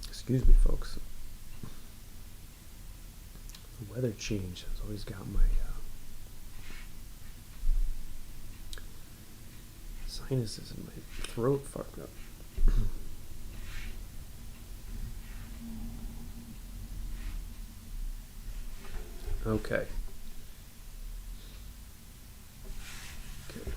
Excuse me, folks. The weather change has always got my sinuses and my throat fucked up. Okay. Okay.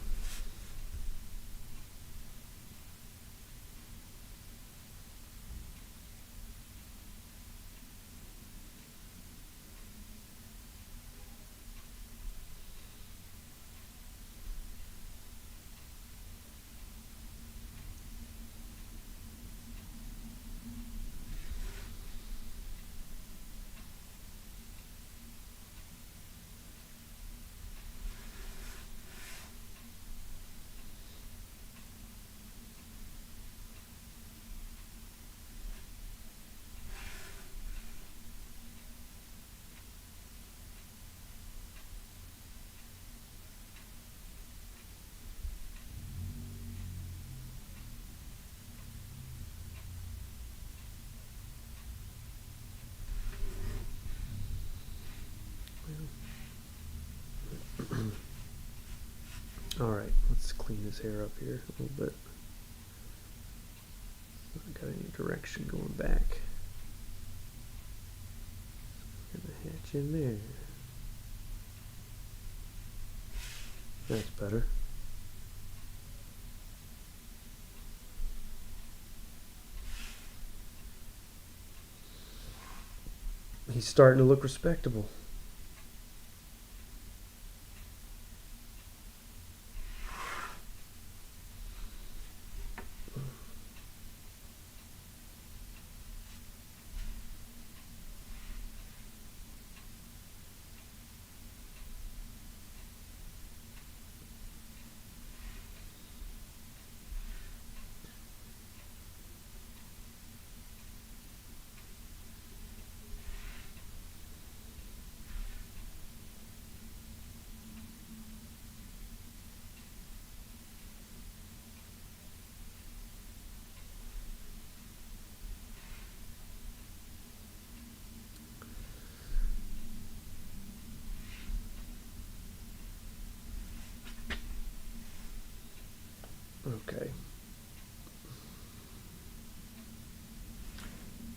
Alright, let's clean his hair up here a little bit. Not got any direction going back. Gonna hatch in there. That's better. He's starting to look respectable. Okay.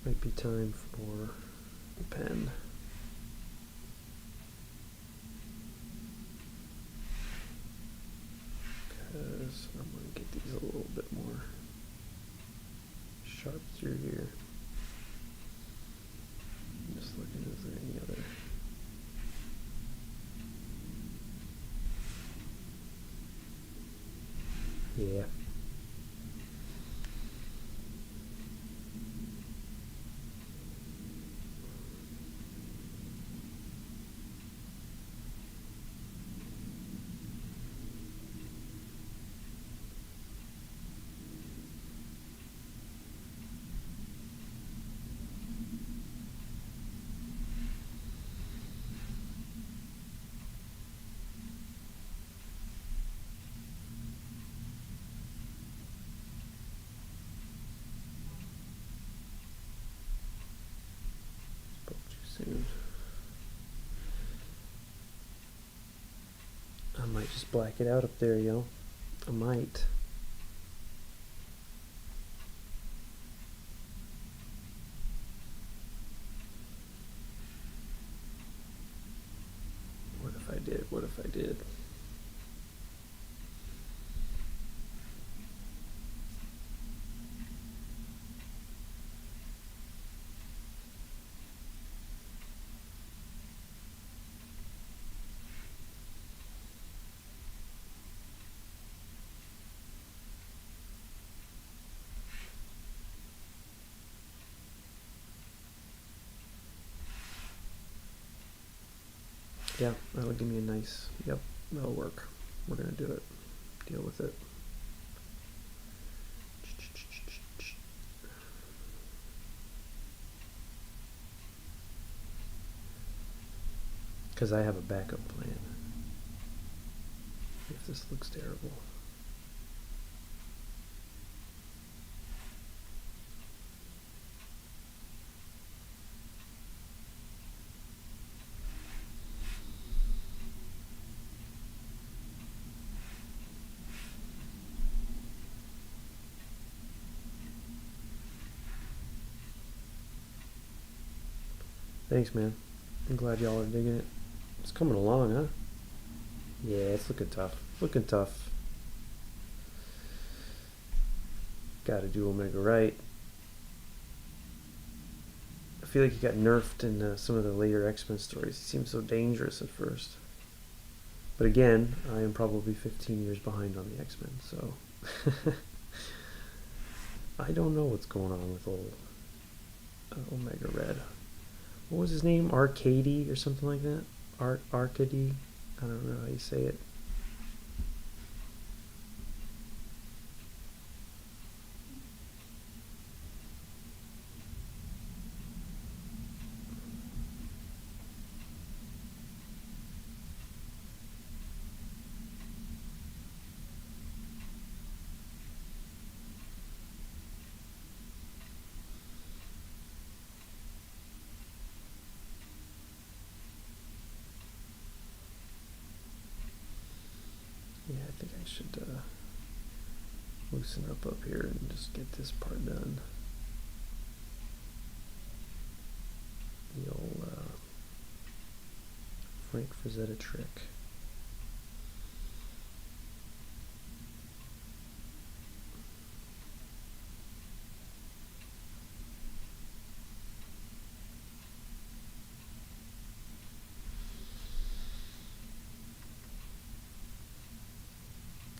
Might be time for a pen. Because I'm going to get these a little bit more sharp through here. Just looking, is there any other? Yeah. Spoke too soon. I might just black it out up there, yo. I might. What if I did? What if I did? Yeah, that'll give me a nice, yep, that'll work. We're gonna do it. Deal with it. Because I have a backup plan. If this looks terrible. Thanks, man. I'm glad y'all are digging it. It's coming along, huh? Yeah, it's looking tough. Looking tough. Gotta do Omega right. I feel like he got nerfed in some of the later X-Men stories. He seemed so dangerous at first. But again, I am probably 15 years behind on the X-Men, so... I don't know what's going on with old Omega Red. What was his name? Arcady or something like that? Arcady? I don't know how you say it. think I should loosen up here and just get this part done. The old Frank Frazetta trick.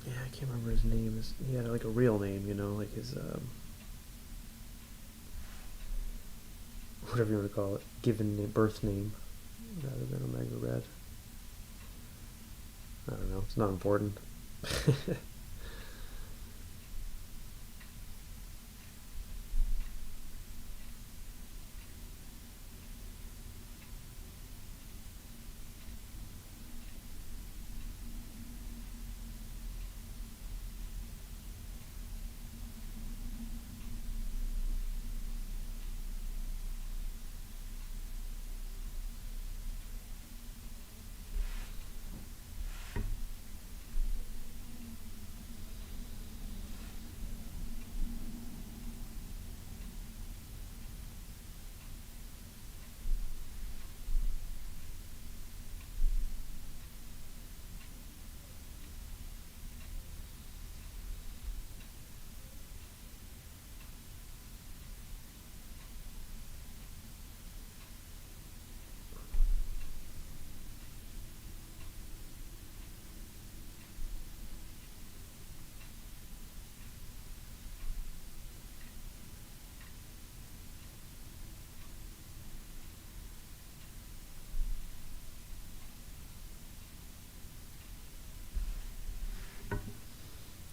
Yeah, I can't remember his name. He had like a real name, you know, like his whatever you want to call it, given birth name, rather than Omega Red. I don't know. It's not important.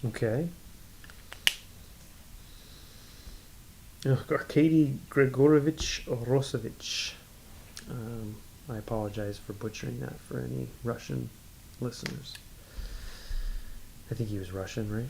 Okay. Arkady Grigorovich Rosevich. I apologize for butchering that for any Russian listeners. I think he was Russian, right?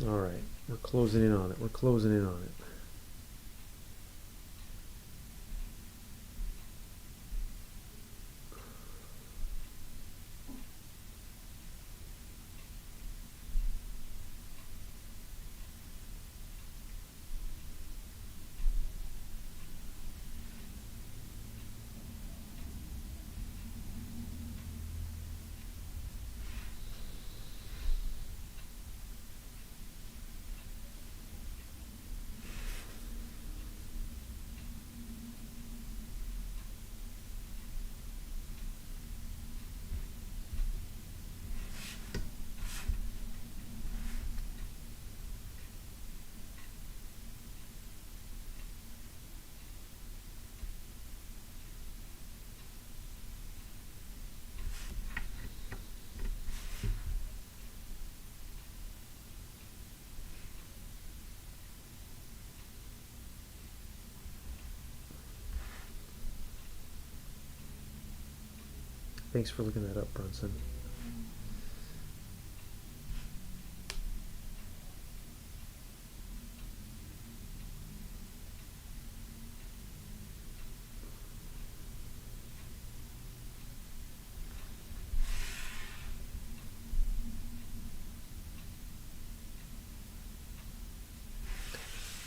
All right, we're closing in on it. We're closing in on it. Thanks for looking that up, Brunson.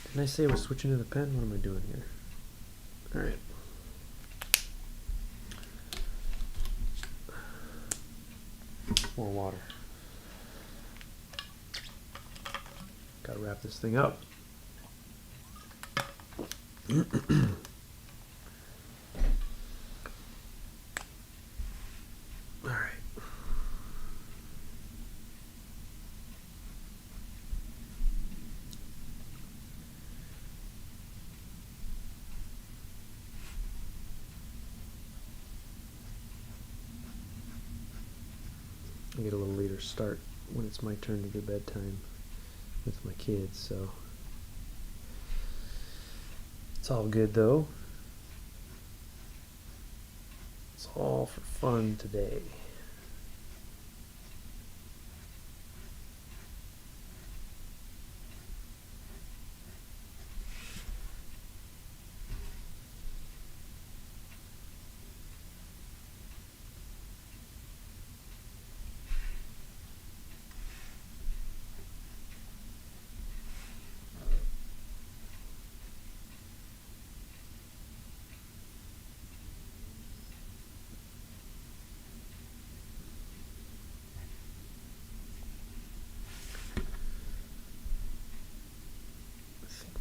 Didn't I say I was switching to the pen? What am I doing here? All right. More water. Gotta wrap this thing up. All right. I get a little later start when it's my turn to do bedtime with my kids, so it's all good though. It's all for fun today.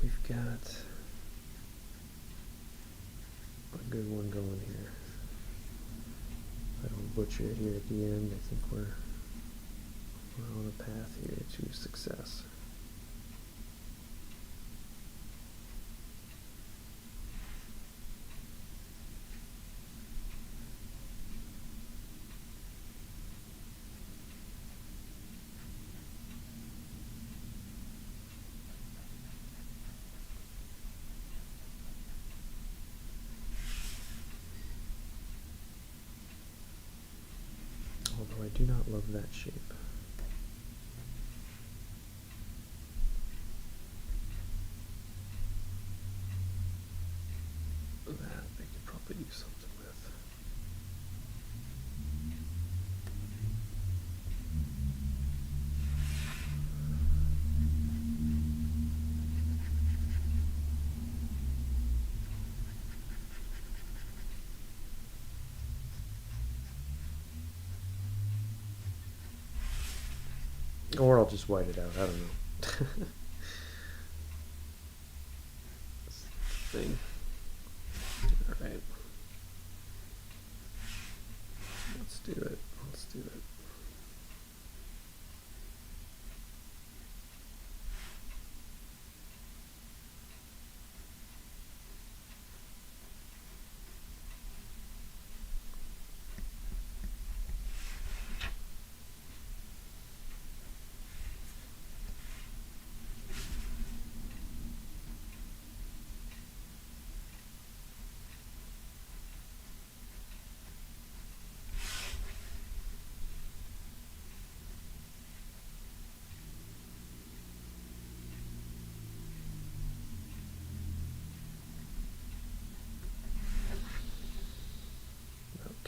We've got a good one going here. If I don't butcher it here at the end, I think we're on a path here to success. Although I do not love that shape. That I could probably do something with. Or I'll just white it out, I don't know. Thing. Alright. Let's do it. Let's do it.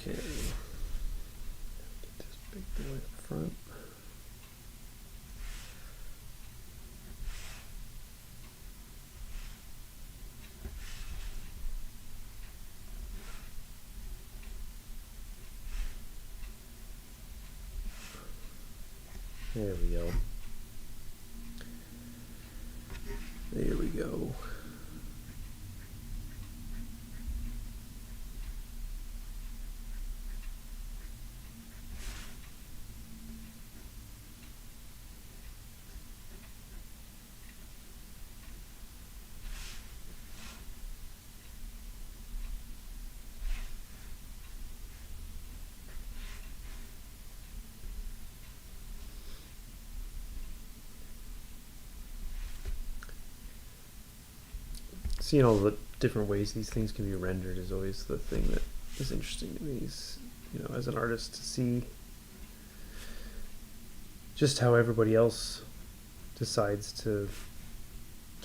Okay. Get this big boy up front. There we go. There we go. Seeing all the different ways these things can be rendered is always the thing that is interesting to me. Is, you know, as an artist, to see just how everybody else decides to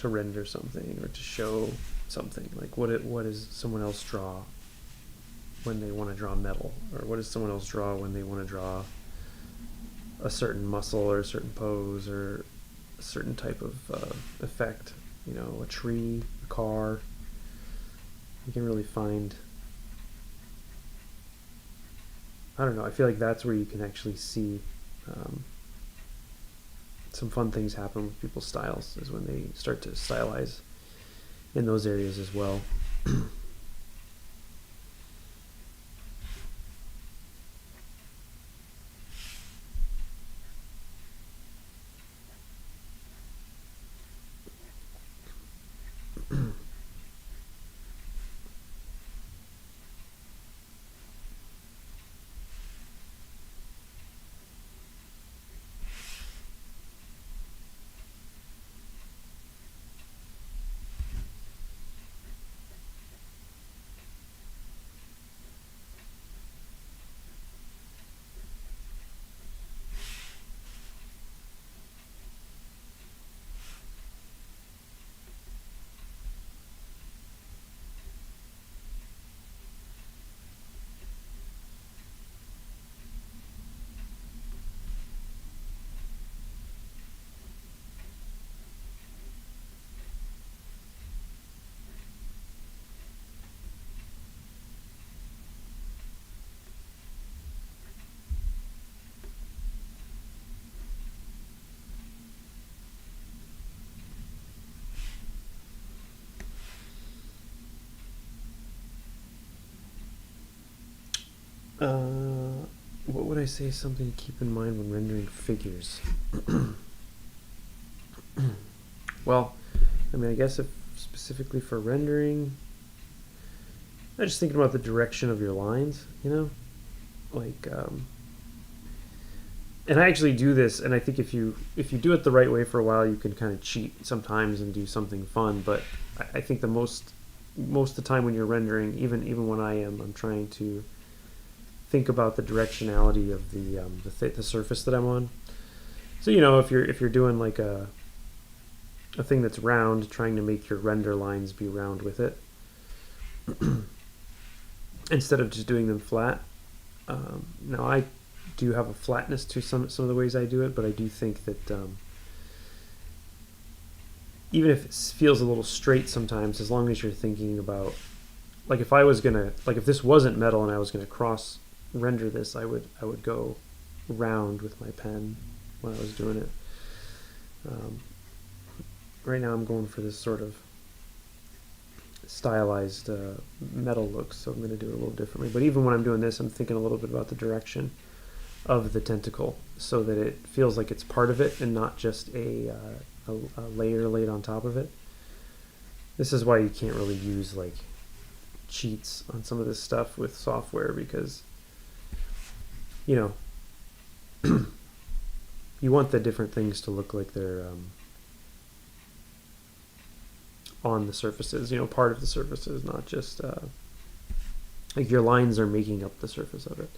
render something or to show something. Like what does someone else draw when they want to draw metal, or what does someone else draw when they want to draw a certain muscle or a certain pose or a certain type of effect. You know, a tree, a car. You can really find, I don't know, I feel like that's where you can actually see some fun things happen with people's styles, is when they start to stylize in those areas as well. What would I say something to keep in mind when rendering figures? Well, I mean, I guess if specifically for rendering, I'm just thinking about the direction of your lines, like, and I actually do this, and I think if you do it the right way for a while, you can kind of cheat sometimes and do something fun. But I think the most of the time when you're rendering, even when I'm trying to think about the directionality of the surface that I'm on. So if you're doing like a thing that's round, trying to make your render lines be round with it, instead of just doing them flat. Now I do have a flatness to some of the ways I do it, but I do think that even if it feels a little straight sometimes, as long as you're thinking about, like, if this wasn't metal and I was gonna cross render this, I would go round with my pen when I was doing it. Right now I'm going for this sort of stylized metal look, so I'm going to do it a little differently. But even when I'm doing this, I'm thinking a little bit about the direction of the tentacle, so that it feels like it's part of it and not just a layer laid on top of it. This is why you can't really use like cheats on some of this stuff with software, because you want the different things to look like they're on the surfaces, part of the surfaces, not just like your lines are making up the surface of it.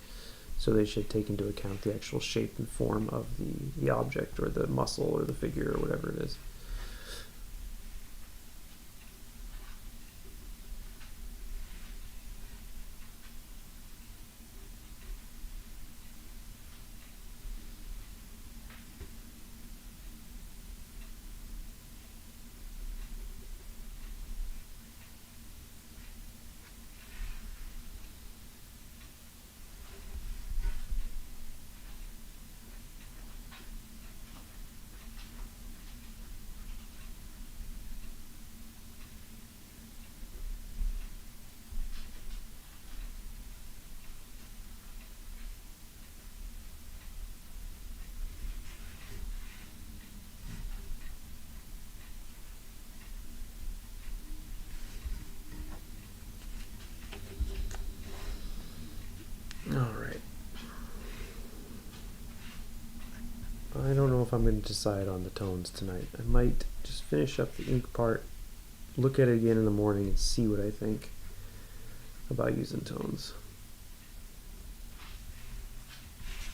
So they should take into account the actual shape and form of the object or the muscle or the figure or whatever it is. All right. I don't know if I'm going to decide on the tones tonight. I might just finish up the ink part, look at it again in the morning, and see what I think about using tones.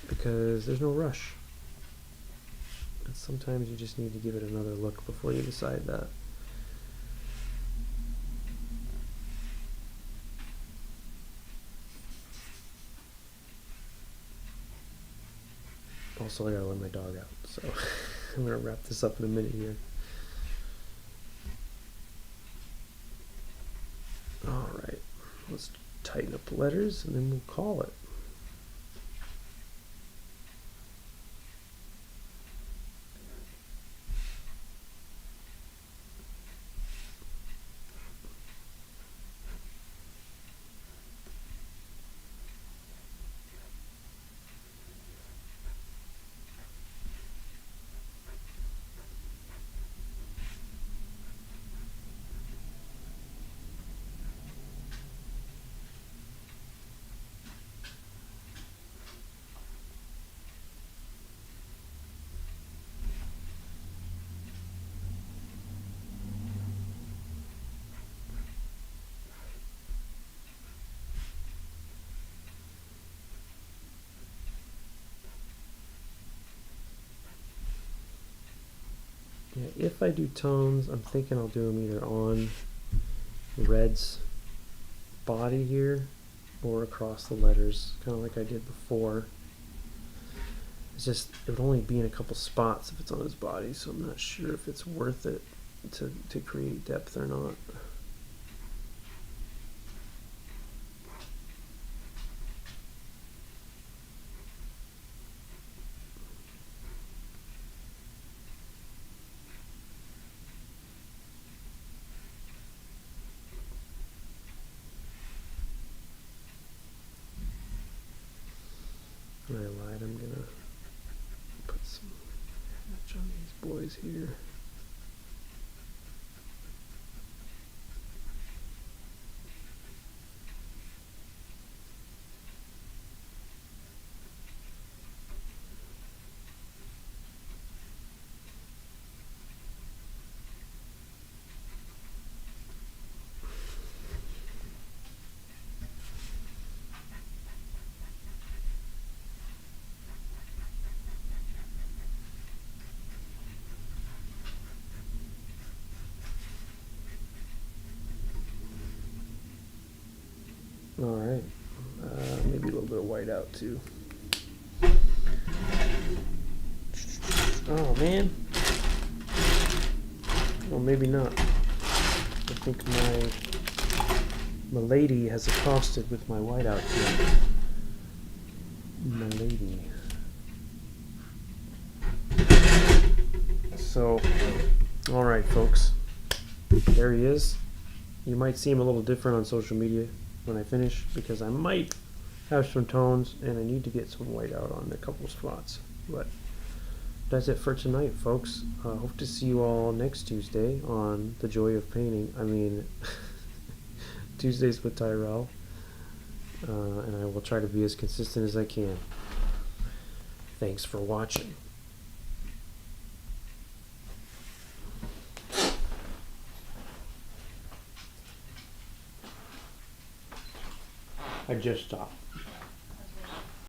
Because there's no rush. And sometimes you just need to give it another look before you decide that. Also, I gotta let my dog out, so I'm gonna wrap this up in a minute here. Alright, let's tighten up the letters and then we'll call it. Yeah, if I do tones, I'm thinking I'll do them either on the red's body here or across the letters, kind of like I did before. It's just, it would only be in a couple spots if it's on his body, so I'm not sure if it's worth it to create depth or not. boys here. All right, maybe a little bit of white out too. Oh man. Well, maybe not. I think my lady has accosted with my whiteout here. My lady. So, all right, folks. There he is. You might see him a little different on social media when I finish because I might have some tones and I need to get some white out on a couple spots. But that's it for tonight, folks. Hope to see you all next Tuesday on The Joy of Painting. I mean, Tuesdays with Tyrell. And I will try to be as consistent as I can. Thanks for watching. I just stopped.